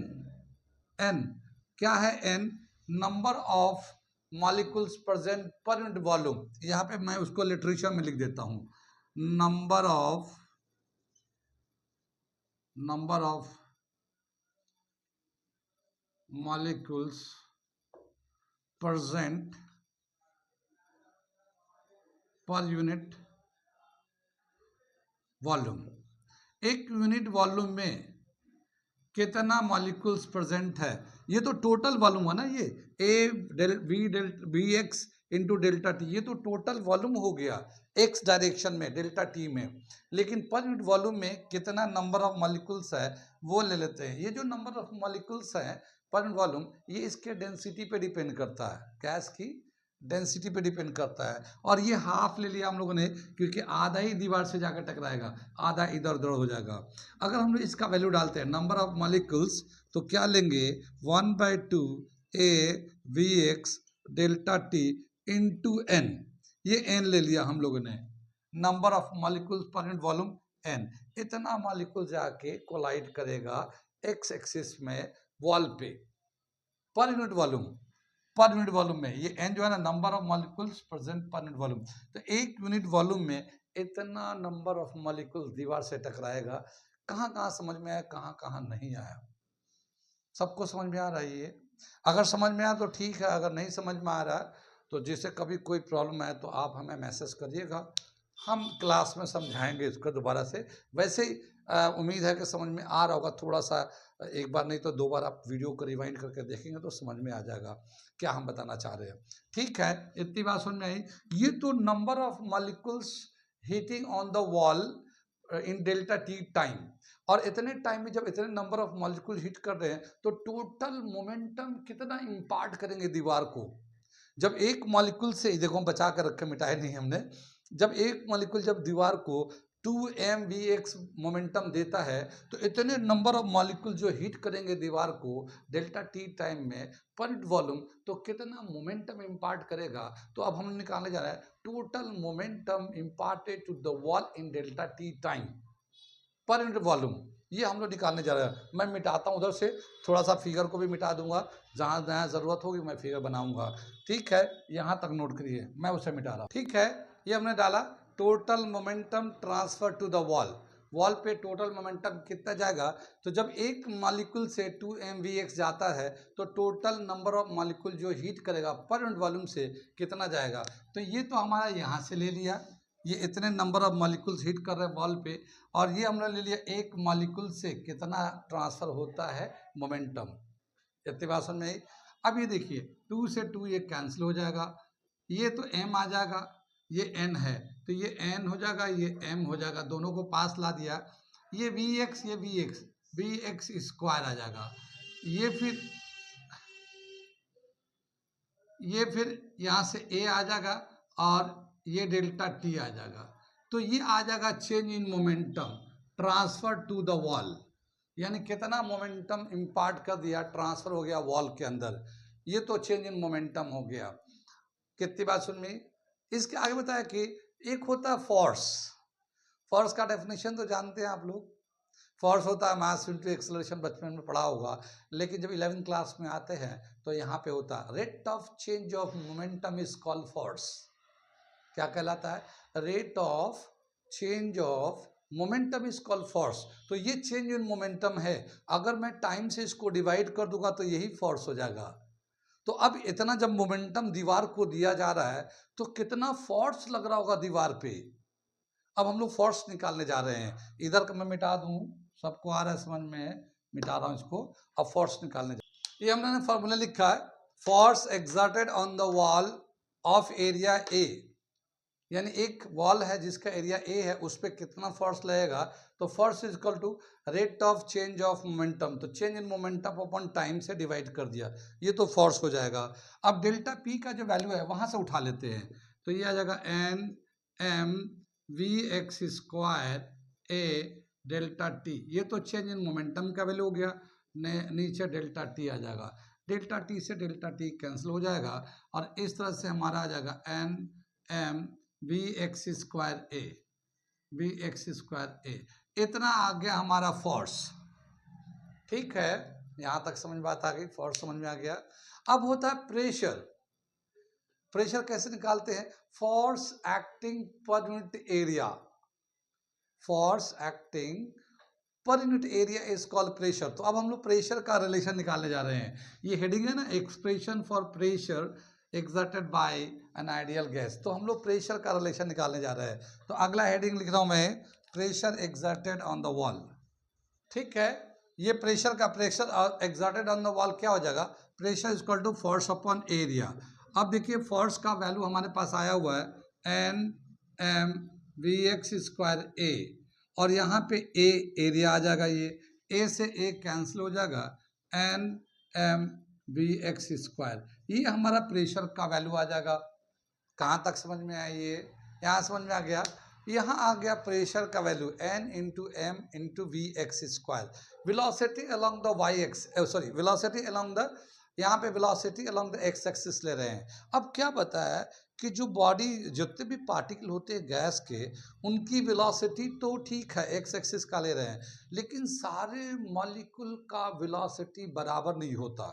एन क्या है? N number of molecules present per unit volume. यहाँ पे मैं उसको लिटरेचर में लिख देता हूँ, number of molecules present per unit volume. एक यूनिट वॉल्यूम में कितना मॉलिक्यूल्स प्रेजेंट है, ये तो टोटल वॉल्यूम है ना। ये ए v x into delta t, ये तो टोटल वॉल्यूम हो गया एक्स डायरेक्शन में डेल्टा टी में। लेकिन पर यूनिट वॉल्यूम में कितना नंबर ऑफ मॉलिक्यूल्स है वो ले लेते हैं। ये जो नंबर ऑफ मॉलिक्यूल्स है पर यूनिट वॉल्यूम, ये इसके डेंसिटी पे डिपेंड करता है, गैस की डेंसिटी पे डिपेंड करता है। और ये हाफ ले लिया हम लोगों ने क्योंकि आधा ही दीवार से जाकर टकराएगा, आधा इधर उधर हो जाएगा। अगर हम लोग इसका वैल्यू डालते हैं नंबर ऑफ मॉलिक्यूल्स, तो क्या लेंगे 1/2 A v x delta t into n. ये एन ले लिया हम लोगों ने, number of molecules per unit volume n. इतना मॉलिक्यूल जाके कोलाइड करेगा एक्स एक्सिस में वॉल पे पर यूनिट वॉल्यूम में। ये एन जो है ना number of molecules present per unit volume. तो एक यूनिट वॉल्यूम में इतना नंबर ऑफ मॉलिक्यूल्स दीवार से टकराएगा। कहाँ कहाँ समझ में आया, कहाँ कहाँ नहीं आया? सबको समझ में आ रहा है ये? अगर समझ में आया तो ठीक है, अगर नहीं समझ में आ रहा है तो जैसे कभी कोई प्रॉब्लम है तो आप हमें मैसेज करिएगा, हम क्लास में समझाएंगे इसको दोबारा से। वैसे ही उम्मीद है कि समझ में आ रहा होगा थोड़ा सा, एक बार नहीं तो दो बार आप वीडियो को रिवाइंड करके देखेंगे तो समझ में आ जाएगा क्या हम बताना चाह रहे हैं। ठीक है, इतनी बात समझ में आई। ये तो number of molecules heating on the wall in delta t time, और इतने टाइम में जब इतने नंबर ऑफ मॉलिक्यूल हिट कर रहे हैं तो टोटल मोमेंटम कितना इम्पार्ट करेंगे दीवार को। जब एक मॉलिक्यूल से, देखो हम बचा कर रखे, मिटाए नहीं हमने, जब एक मॉलिक्यूल जब दीवार को 2mvx मोमेंटम देता है तो इतने नंबर ऑफ मॉलिक्यूल जो हिट करेंगे दीवार को डेल्टा टी टाइम में पर यूनिट वॉल्यूम, तो कितना मोमेंटम इम्पार्ट करेगा। तो अब हम निकालने जा रहे हैं total momentum imparted to the wall in delta t time per unit volume. ये हम लोग निकालने जा रहे हैं। मैं मिटाता हूँ उधर से, थोड़ा सा फिगर को भी मिटा दूंगा, जहाँ जहाँ ज़रूरत होगी मैं फिगर बनाऊंगा। ठीक है, यहाँ तक नोट करिए, मैं उसे मिटा रहा हूँ। ठीक है, ये हमने डाला total momentum transfer to the wall पे टोटल मोमेंटम कितना जाएगा। तो जब एक मॉलिक्यूल से 2mvx जाता है तो टोटल नंबर ऑफ मॉलिक्यूल जो हीट करेगा पर यूनिट वॉल्यूम से कितना जाएगा। तो ये तो हमारा यहाँ से ले लिया, ये इतने नंबर ऑफ मॉलिक्यूल्स हिट कर रहे हैं वॉल पे, और ये हमने ले लिया एक मॉलिक्यूल से कितना ट्रांसफर होता है मोमेंटम। इतनी बात समझ में आई? अब ये देखिए 2 से 2 ये कैंसिल हो जाएगा, ये तो m आ जाएगा, ये n है तो ये n हो जाएगा, ये m हो जाएगा, दोनों को पास ला दिया, ये vx ये vx स्क्वायर आ जाएगा, ये फिर यहाँ से a आ जाएगा और ये डेल्टा टी आ जाएगा। तो ये आ जाएगा change in momentum transfer to the wall, यानी कितना मोमेंटम इम्पार्ट कर दिया, ट्रांसफर हो गया वॉल के अंदर, ये तो चेंज इन मोमेंटम हो गया। कितनी बात सुन में? इसके आगे बताया कि एक होता है फोर्स का डेफिनेशन तो जानते हैं आप लोग। फोर्स होता है मास इंटू एक्सेलरेशन, बचपन में पढ़ा होगा, लेकिन जब 11th क्लास में आते हैं तो यहाँ पे होता है rate of change of momentum is called force. क्या कहलाता है? Rate of change of momentum is called force. तो ये चेंज इन मोमेंटम है, अगर मैं टाइम से इसको डिवाइड कर दूंगा तो यही फोर्स हो जाएगा। तो अब इतना जब मोमेंटम दीवार को दिया जा रहा है तो कितना फोर्स लग रहा होगा दीवार पे। अब हम लोग फोर्स निकालने जा रहे हैं, इधर का मैं मिटा दूं, सबको आ रहा है समझ में, मिटा रहा हूं इसको। अब फोर्स निकालने जा, ये हमने फॉर्मूला लिखा है, force exerted on the wall of area ए, यानी एक वॉल है जिसका एरिया ए है, उस पर कितना फोर्स लगेगा। तो force is equal to rate of change of momentum, तो change in momentum upon time से डिवाइड कर दिया, ये तो फोर्स हो जाएगा। अब डेल्टा पी का जो वैल्यू है वहां से उठा लेते हैं, तो ये आ जाएगा n m v x square a delta t, ये तो चेंज इन मोमेंटम का वैल्यू हो गया, नीचे डेल्टा टी आ जाएगा, डेल्टा टी से डेल्टा टी कैंसिल हो जाएगा, और इस तरह से हमारा आ जाएगा n m v x square a, इतना आ गया हमारा फोर्स। ठीक है, यहां तक समझ बात आ गई, फोर्स समझ में आ गया। अब होता है प्रेशर। प्रेशर कैसे निकालते हैं? फोर्स एक्टिंग पर यूनिट एरिया, फोर्स एक्टिंग पर unit area is called pressure. तो अब हम लोग प्रेशर का रिलेशन निकालने जा रहे हैं, ये हेडिंग है ना, expression for pressure exerted by an ideal gas. तो हम लोग प्रेशर का रिलेशन निकालने जा रहे हैं, तो अगला हेडिंग लिख रहा हूं मैं, pressure exerted on the wall. ठीक है, ये pressure exerted on the wall क्या हो जाएगा? Pressure is equal to force upon area. अब देखिए फोर्स का वैल्यू हमारे पास आया हुआ है n m v x square a, और यहाँ पे ए एरिया आ जाएगा, ये ए से ए कैंसिल हो जाएगा, n m v x square, ये हमारा प्रेशर का वैल्यू आ जाएगा। कहाँ तक समझ में आया? ये यहाँ समझ में आ गया। यहाँ आ गया प्रेशर का value n into M into v x square, velocity along the y x, sorry velocity along the, यहाँ पे velocity along the x axis ले रहे हैं। अब क्या बताया कि जो बॉडी जितने भी पार्टिकल होते हैं गैस के, उनकी वेलोसिटी तो ठीक है एक्स एक्सिस का ले रहे हैं, लेकिन सारे मॉलिक्यूल का वेलोसिटी बराबर नहीं होता।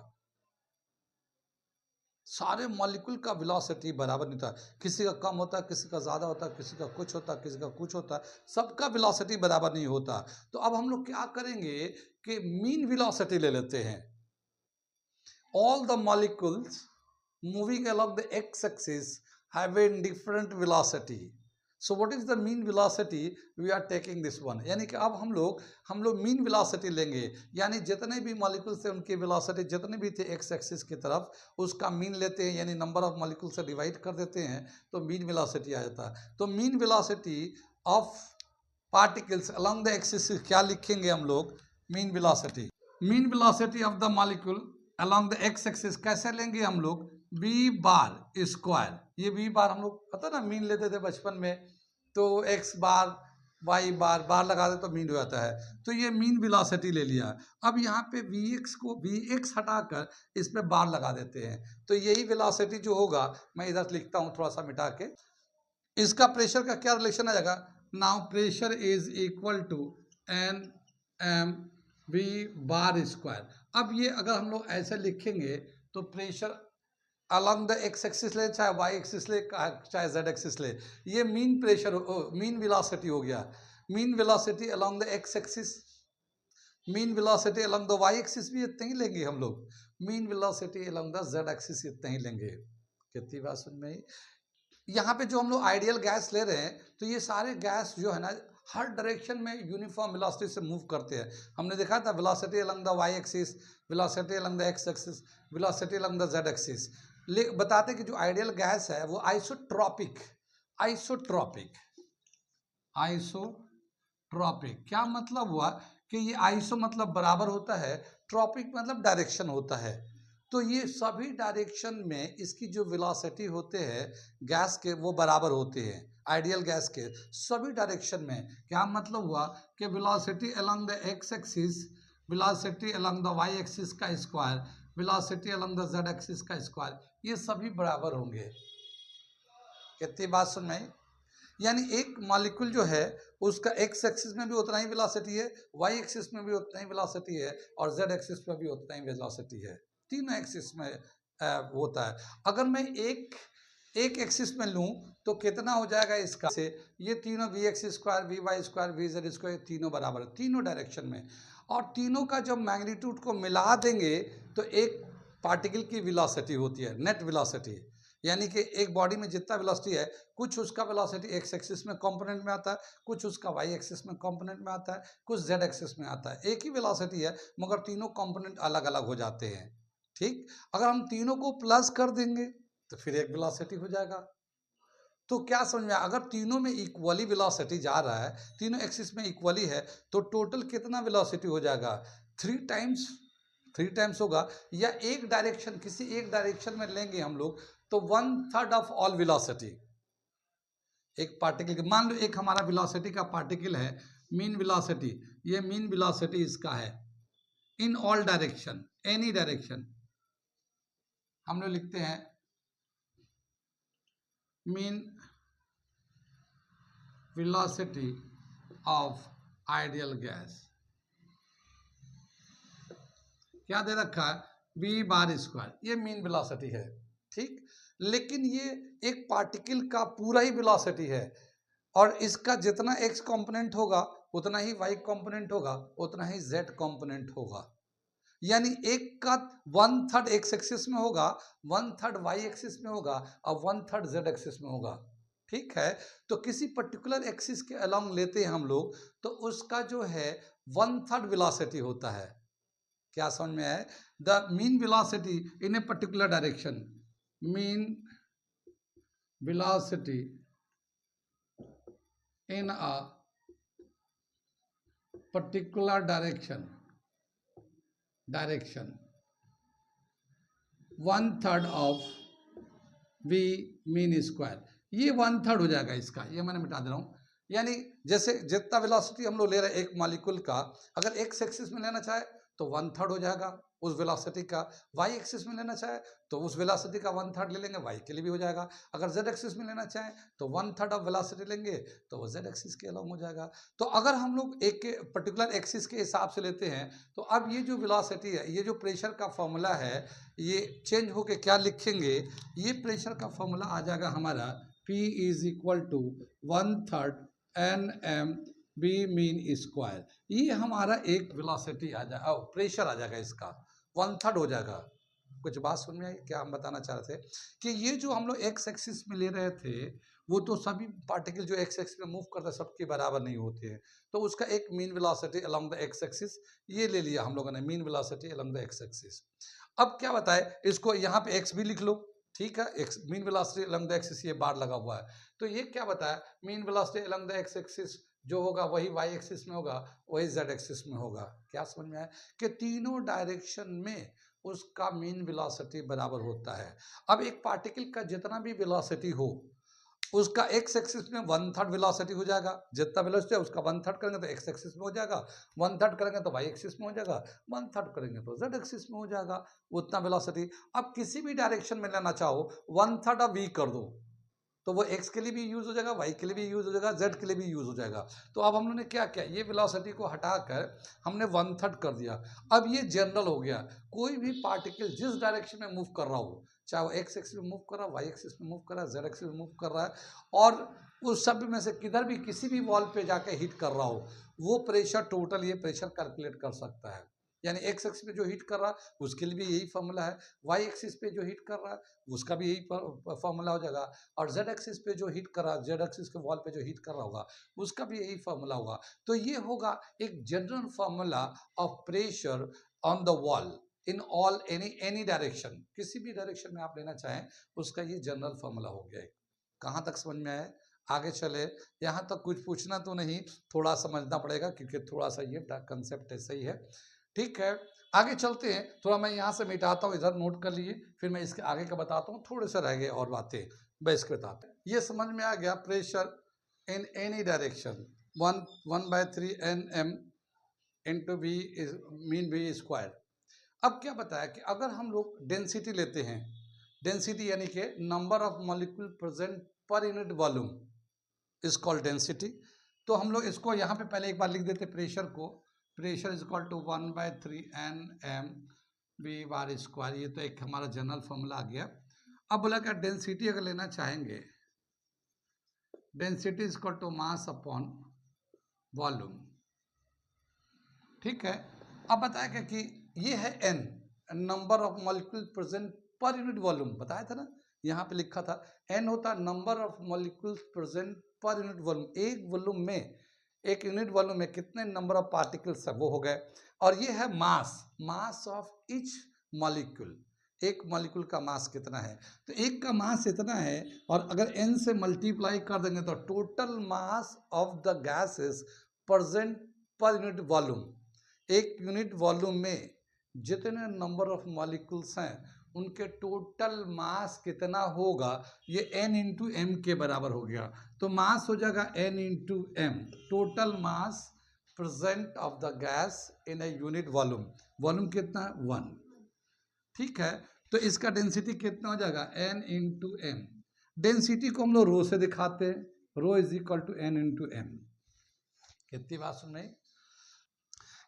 सारे मॉलिक्यूल का वेलोसिटी बराबर नहीं होता, किसी का कम होता है, किसी का ज़्यादा होता है, किसी का कुछ होता है, किसी का कुछ होता है, सबका वेलोसिटी बराबर नहीं होता। तो अब हम लोग क्या करेंगे कि मीन वेलोसिटी ले लेते हैं। All the molecules moving along the x-axis have a different velocity. So what is the mean velocity? We are taking this one. यानी कि अब हम लोग mean velocity लेंगे, यानी जितने भी molecules थे उनकी velocity जितने भी थे x axis की तरफ, उसका mean लेते हैं, यानी number of molecules से divide कर देते हैं, तो mean velocity आ जाता है। तो mean velocity of particles along the axis क्या लिखेंगे हम लोग? mean velocity. mean velocity of the molecule along the x axis कैसे लेंगे हम लोग? b बार स्क्वायर, ये b बार हम लोग पता ना मीन लेते थे बचपन में, तो x बार y बार बार लगा दे तो मीन हो जाता है, तो ये मीन वेलोसिटी ले लिया। अब यहाँ पे vx को vx हटाकर इस पे बार लगा देते हैं, तो यही वेलोसिटी जो होगा, मैं इधर लिखता हूँ थोड़ा सा मिटा के, इसका प्रेशर का क्या रिलेशन आ जाएगा? Now pressure is equal to n m v bar square. अब ये अगर हम लोग ऐसे लिखेंगे तो pressure along the x axis ले, चाहे वाई एक्सिस ले, चाहे जेड एक्सिस ले, ये मीन प्रेशर मीन वेलोसिटी हो गया। Mean velocity along the x axis, mean velocity along the y axis भी इतने ही लेंगे हम लोग, mean velocity along the z axis इतने ही लेंगे। कितनी बात सुन में ही? यहाँ पे जो हम लोग आइडियल गैस ले रहे हैं, तो ये सारे गैस जो है ना हर डायरेक्शन में यूनिफॉर्म वेलोसिटी से मूव करते हैं। हमने देखा था velocity along the y axis, velocity along the x axis, velocity along the z axis. बताते कि जो आइडियल गैस है वो आइसोट्रॉपिक, आइसोट्रॉपिक, आइसोट्रॉपिक क्या मतलब हुआ कि ये आइसो मतलब बराबर होता है, ट्रॉपिक मतलब डायरेक्शन होता है, तो ये सभी डायरेक्शन में इसकी जो वेलोसिटी होते हैं गैस के वो बराबर होते हैं। आइडियल गैस के सभी डायरेक्शन में क्या मतलब हुआ कि velocity along the x axis, velocity along the y axis का square, velocity along the z axis का स्क्वायर, ये सभी बराबर होंगे। कितनी बात सुन में? यानी एक मॉलिक्यूल जो है उसका एक्स एक्सिस में भी उतना ही वेलोसिटी है, वाई एक्सिस में भी उतना ही वेलोसिटी है, और जेड एक्सिस में भी उतना ही वेलोसिटी है। तीनों एक्सिस में होता है। अगर मैं एक एक्सिस में लूँ तो कितना हो जाएगा इसका से, ये तीनों v x square, v y square, v z square, तीनों बराबर है तीनों डायरेक्शन में, और तीनों का जब मैग्नीट्यूड को मिला देंगे तो एक पार्टिकल की वेलोसिटी होती है, नेट वेलोसिटी। यानी कि एक बॉडी में जितना वेलोसिटी है, कुछ उसका वेलोसिटी एक्स एक्सिस में कंपोनेंट में आता है, कुछ उसका वाई एक्सिस में कंपोनेंट में आता है, कुछ जेड एक्सिस में आता है। एक ही वेलोसिटी है मगर तीनों कंपोनेंट अलग अलग हो जाते हैं। ठीक, अगर हम तीनों को प्लस कर देंगे तो फिर एक वेलोसिटी हो जाएगा। तो क्या समझ में, अगर तीनों में इक्वली वेलोसिटी जा रहा है, तीनों एक्सिस में इक्वली है, तो टोटल कितना वेलोसिटी हो जाएगा? 3 टाइम्स होगा। या एक डायरेक्शन, किसी एक डायरेक्शन में लेंगे हम लोग तो 1/3 ऑफ ऑल वेलोसिटी एक पार्टिकल की। मान लो एक हमारा वेलोसिटी का पार्टिकल है, मीन वेलोसिटी, ये मीन वेलोसिटी इसका है इन ऑल डायरेक्शन, एनी डायरेक्शन, हम लोग लिखते हैं mean velocity of ideal gas. क्या दे रखा है? v बार स्क्वायर, ये मीन वेलोसिटी है। ठीक, लेकिन ये एक पार्टिकल का पूरा ही वेलोसिटी है, और इसका जितना x कंपोनेंट होगा उतना ही y कंपोनेंट होगा, उतना ही z कंपोनेंट होगा। यानी एक का 1/3 एक्स एक्सिस में होगा, 1/3 वाई एक्सिस में होगा, और 1/3 जेड एक्सिस में होगा। ठीक है, तो किसी पर्टिकुलर एक्सिस के अलोंग लेते हैं हम लोग तो उसका जो है 1/3 वेलोसिटी होता है। क्या समझ में आया? The mean velocity in a particular direction, mean velocity in a particular direction 1/3 of v mean square. ये 1/3 हो जाएगा इसका, ये मैंने मिटा दे रहा हूँ। यानी जैसे जितना वेलोसिटी हम लोग ले रहे हैं एक मॉलिक्यूल का, अगर एक्स एक्सिस में लेना चाहे तो 1/3 हो जाएगा उस वेलोसिटी का, वाई एक्सिस में लेना चाहे तो उस वेलोसिटी का 1/3 ले लेंगे, वाई के लिए भी हो जाएगा। अगर जेड एक्सिस में लेना चाहें तो 1/3 ऑफ वेलोसिटी लेंगे तो वो जेड एक्सिस के अलॉन्ग हो जाएगा। तो अगर हम लोग एक पर्टिकुलर एक्सिस के हिसाब से लेते हैं तो अब ये जो वेलोसिटी है, ये जो प्रेशर का फॉर्मूला है, ये चेंज होके क्या लिखेंगे, ये प्रेशर का फॉर्मूला आ जाएगा हमारा P is equal to 1/3 NM v mean square. ये हमारा एक वेलोसिटी आ जाएगा, प्रेशर आ जाएगा, इसका 1/3 हो जाएगा। कुछ बात सुन में आई क्या? हम बताना चाह रहे थे कि ये जो हम लोग एक्स एक्सिस में ले रहे थे, वो तो सभी पार्टिकल जो एक्स एक्सिस में मूव करते हैं सबके बराबर नहीं होते हैं, तो उसका एक mean velocity along the x axis ये ले लिया हम लोगों ने, mean velocity along the x axis. अब क्या बताए, इसको यहाँ पे एक्स भी लिख लो, ठीक है, x mean velocity along the axis, ये बार लगा हुआ है, तो ये क्या बताया, mean velocity along the x axis जो होगा वही वाई एक्सिस में होगा, वही जेड एक्सिस में होगा। क्या समझ में आया कि तीनों डायरेक्शन में उसका मीन वेलोसिटी बराबर होता है। अब एक पार्टिकल का जितना भी वेलोसिटी हो उसका एक्स एक्सिस में 1/3 वेलोसिटी हो जाएगा, जितना वेलोसिटी है उसका 1/3 करेंगे तो एक्स एक्सिस में हो जाएगा, 1/3 करेंगे तो वाई एक्सिस में हो जाएगा, 1/3 करेंगे तो जेड एक्सिस में हो जाएगा उतना वेलोसिटी। अब किसी भी डायरेक्शन में लेना चाहो 1/3 ऑफ वी कर दो तो वो x के लिए भी यूज हो जाएगा, y के लिए भी यूज हो जाएगा, z के लिए भी यूज हो जाएगा। तो अब हम लोगों ने क्या किया, ये वेलोसिटी को हटाकर हमने 1/3 कर दिया। अब ये जनरल हो गया, कोई भी पार्टिकल जिस डायरेक्शन में मूव कर रहा हो, चाहे वो x एक्सिस में मूव कर रहा है, y एक्सिस में मूव कर रहा है, z एक्सिस में मूव कर रहा है, और उस सब में से किधर भी किसी भी वॉल पे जाके हिट कर रहा हो, वो प्रेशर टोटल ये प्रेशर कैलकुलेट कर सकता है। यानी एक्स एक्सिस पे जो हिट कर रहा है उसके लिए भी यही फॉर्मूला है, वाई एक्सिस पे जो हिट कर रहा है उसका भी यही फॉर्मूला हो जाएगा, और जेड एक्सिस पे जो हिट कर रहा है, जेड एक्सिस के वॉल पे जो हिट कर रहा होगा उसका भी यही फॉर्मूला होगा। तो ये होगा एक general formula of pressure on the wall in all any direction, किसी भी डायरेक्शन में आप लेना चाहें उसका ये जनरल फॉर्मूला हो गया। कहाँ तक समझ में आया? आगे चले, यहाँ तक कुछ पूछना तो नहीं, थोड़ा समझना पड़ेगा क्योंकि थोड़ा सा ये कंसेप्ट ऐसा ही है, ठीक है। आगे चलते हैं, थोड़ा मैं यहाँ से मिटाता हूँ, इधर नोट कर लिए, फिर मैं इसके आगे का बताता हूँ, थोड़े से रह गए और बातें मैं इसके बताते हैं। ये समझ में आ गया, pressure in any direction 1/3 NM into v mean v square. अब क्या बताया कि अगर हम लोग डेंसिटी लेते हैं, डेंसिटी यानी कि number of molecule present per unit volume is called density. तो हम लोग इसको यहाँ पे पहले एक बार लिख देते प्रेशर को, pressure is equal to 1/3 NM V bar square, ये तो एक हमारा जनरल फॉर्मूला आ गया। अब बोला क्या, डेंसिटी अगर लेना चाहेंगे, density is equal to mass upon volume, ठीक है। अब बताया क्या कि ये है n, number of molecule present per unit volume, बताया था ना, यहाँ पे लिखा था n होता number of molecules present per unit volume, एक वॉल्यूम में, एक यूनिट वॉल्यूम में कितने नंबर ऑफ पार्टिकल्स है वो हो गए। और ये है मास, मास ऑफ ईच मॉलिक्यूल, एक मॉलिक्यूल का मास कितना है, तो एक का मास इतना है, और अगर n से मल्टीप्लाई कर देंगे तो total mass of the gases present per unit volume, एक यूनिट वॉल्यूम में जितने नंबर ऑफ मॉलिक्यूल्स हैं उनके टोटल मास कितना होगा, ये n इंटू एम के बराबर हो गया। तो मास हो जाएगा n into M, total mass present of the gas in a unit volume, volume कितना है 1, ठीक है। तो इसका डेंसिटी कितना हो जाएगा n इंटू एम। डेंसिटी को हम लोग रो से दिखाते हैं, rho is equal to n into m. कितनी बात सुन रहे,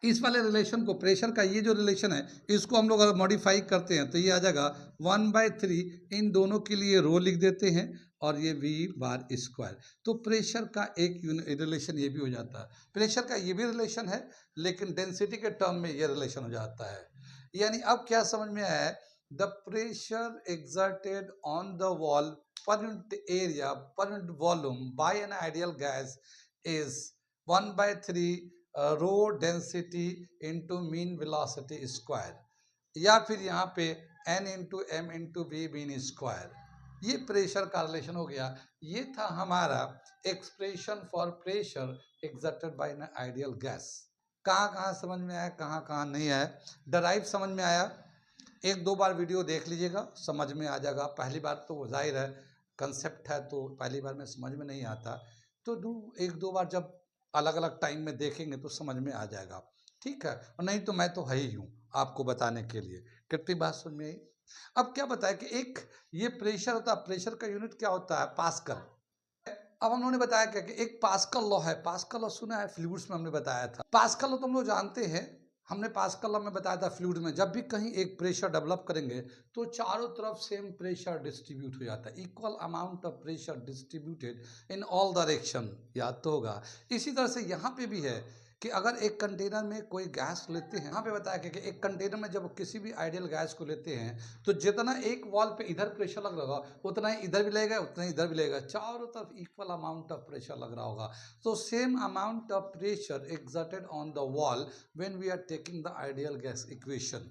इस वाले रिलेशन को, प्रेशर का ये जो रिलेशन है इसको हम लोग अगर मॉडिफाई करते हैं तो ये आ जाएगा 1/3, इन दोनों के लिए रो लिख देते हैं और ये v बार स्क्वायर। तो प्रेशर का एक रिलेशन ये भी हो जाता है, प्रेशर का ये भी रिलेशन है लेकिन डेंसिटी के टर्म में ये रिलेशन हो जाता है। यानी अब क्या समझ में आया, the pressure exerted on the wall per unit area per unit volume by an ideal gas is 1/3 rho density into mean velocity square, या फिर यहाँ पे N into M into V mean square. ये प्रेशर का relation हो गया। ये था हमारा expression for pressure exerted by an ideal gas. कहाँ कहाँ समझ में आया, कहाँ कहाँ नहीं आया, डराइव समझ में आया? एक दो बार वीडियो देख लीजिएगा, समझ में आ जाएगा। पहली बार तो वो जाहिर है कंसेप्ट है, तो पहली बार में समझ में नहीं आता, तो एक दो बार जब अलग अलग टाइम में देखेंगे तो समझ में आ जाएगा, ठीक है। और नहीं तो मैं तो है ही हूँ आपको बताने के लिए। कितनी बात समझ में आई? अब क्या बताया कि एक ये प्रेशर होता है, प्रेशर का यूनिट क्या होता है? पास्कल। अब हम लोगों ने बताया क्या कि एक पास्कल लॉ है। पास्कल लॉ सुना है? फ्लूइड्स में हमने बताया था। पास्कल लॉ तो हम लोग जानते हैं, हमने पास्कल लॉ में बताया था फ्लूइड में जब भी कहीं एक प्रेशर डेवलप करेंगे तो चारों तरफ सेम प्रेशर डिस्ट्रीब्यूट हो जाता है, equal amount of pressure distributed in all direction. याद तो होगा। इसी तरह से यहाँ पे भी है कि अगर एक कंटेनर में कोई गैस लेते हैं, यहाँ पे बताया कि एक कंटेनर में जब किसी भी आइडियल गैस को लेते हैं तो जितना एक वॉल पे इधर प्रेशर लग रहा होगा उतना ही इधर भी लगेगा, उतना ही इधर भी लगेगा, चारों तरफ इक्वल अमाउंट ऑफ प्रेशर लग रहा होगा। तो same amount of pressure exerted on the wall when we are taking the ideal gas equation.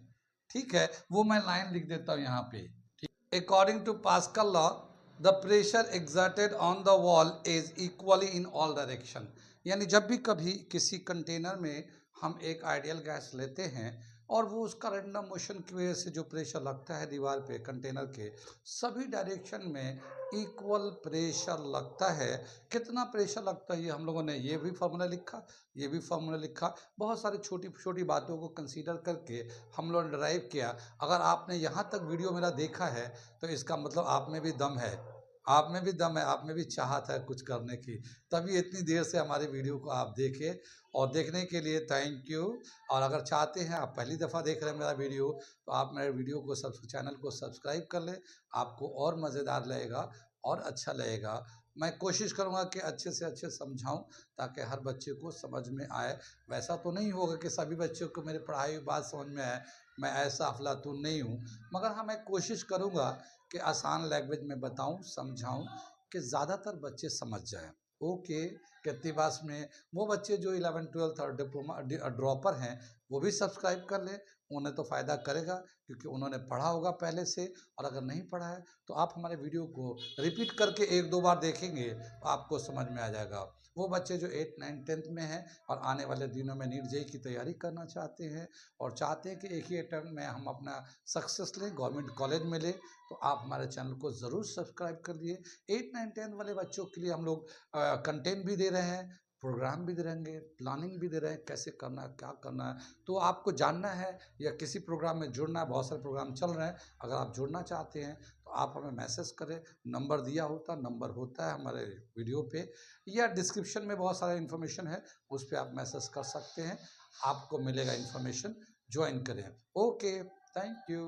ठीक है, वो मैं लाइन लिख देता हूँ यहाँ पे। According to Pascal law the pressure exerted on the wall is equally in all direction. यानी जब भी कभी किसी कंटेनर में हम एक आइडियल गैस लेते हैं और वो उसका रैंडम मोशन की वजह से जो प्रेशर लगता है दीवार पे कंटेनर के, सभी डायरेक्शन में इक्वल प्रेशर लगता है। कितना प्रेशर लगता है ये हम लोगों ने ये भी फार्मूला लिखा, ये भी फार्मूला लिखा। बहुत सारी छोटी छोटी बातों को कंसीडर करके हम लोगों ने ड्राइव किया। अगर आपने यहाँ तक वीडियो मेरा देखा है तो इसका मतलब आप में भी दम है, आप में भी दम है, आप में भी चाहत है कुछ करने की, तभी इतनी देर से हमारे वीडियो को आप देखें। और देखने के लिए थैंक यू। और अगर चाहते हैं, आप पहली दफ़ा देख रहे हैं मेरा वीडियो, तो आप मेरे वीडियो को चैनल को सब्सक्राइब कर लें। आपको और मज़ेदार लगेगा और अच्छा लगेगा। मैं कोशिश करूँगा कि अच्छे से अच्छे समझाऊँ ताकि हर बच्चे को समझ में आए। वैसा तो नहीं होगा कि सभी बच्चों को मेरे पढ़ाई हुई बात समझ में आए, मैं ऐसा अफलातून नहीं हूँ, मगर हाँ मैं कोशिश करूँगा कि आसान लैंग्वेज में बताऊँ, समझाऊँ कि ज़्यादातर बच्चे समझ जाएं। ओके, कितनी बात में वो बच्चे जो 11 12 और डिप्लोमा ड्रॉपर हैं वो भी सब्सक्राइब कर लें, उन्हें तो फ़ायदा करेगा क्योंकि उन्होंने पढ़ा होगा पहले से। और अगर नहीं पढ़ा है तो आप हमारे वीडियो को रिपीट करके एक दो बार देखेंगे तो आपको समझ में आ जाएगा। वो बच्चे जो 8 9 10th में हैं और आने वाले दिनों में नीट जेईई की तैयारी करना चाहते हैं और चाहते हैं कि एक ही अटैम्प्ट में हम अपना सक्सेस लें, गवर्नमेंट कॉलेज में लें, तो आप हमारे चैनल को ज़रूर सब्सक्राइब कर लिए। 8 9 10 वाले बच्चों के लिए हम लोग कंटेंट भी दे रहे हैं, प्रोग्राम भी दे रहेंगे, प्लानिंग भी दे रहे हैं, कैसे करना है, क्या करना है। तो आपको जानना है या किसी प्रोग्राम में जुड़ना है, बहुत सारे प्रोग्राम चल रहे हैं, अगर आप जुड़ना चाहते हैं तो आप हमें मैसेज करें। नंबर दिया होता, नंबर होता है हमारे वीडियो पे या डिस्क्रिप्शन में बहुत सारा इन्फॉर्मेशन है, उस पर आप मैसेज कर सकते हैं, आपको मिलेगा इन्फॉर्मेशन। ज्वाइन करें। Okay, thank you.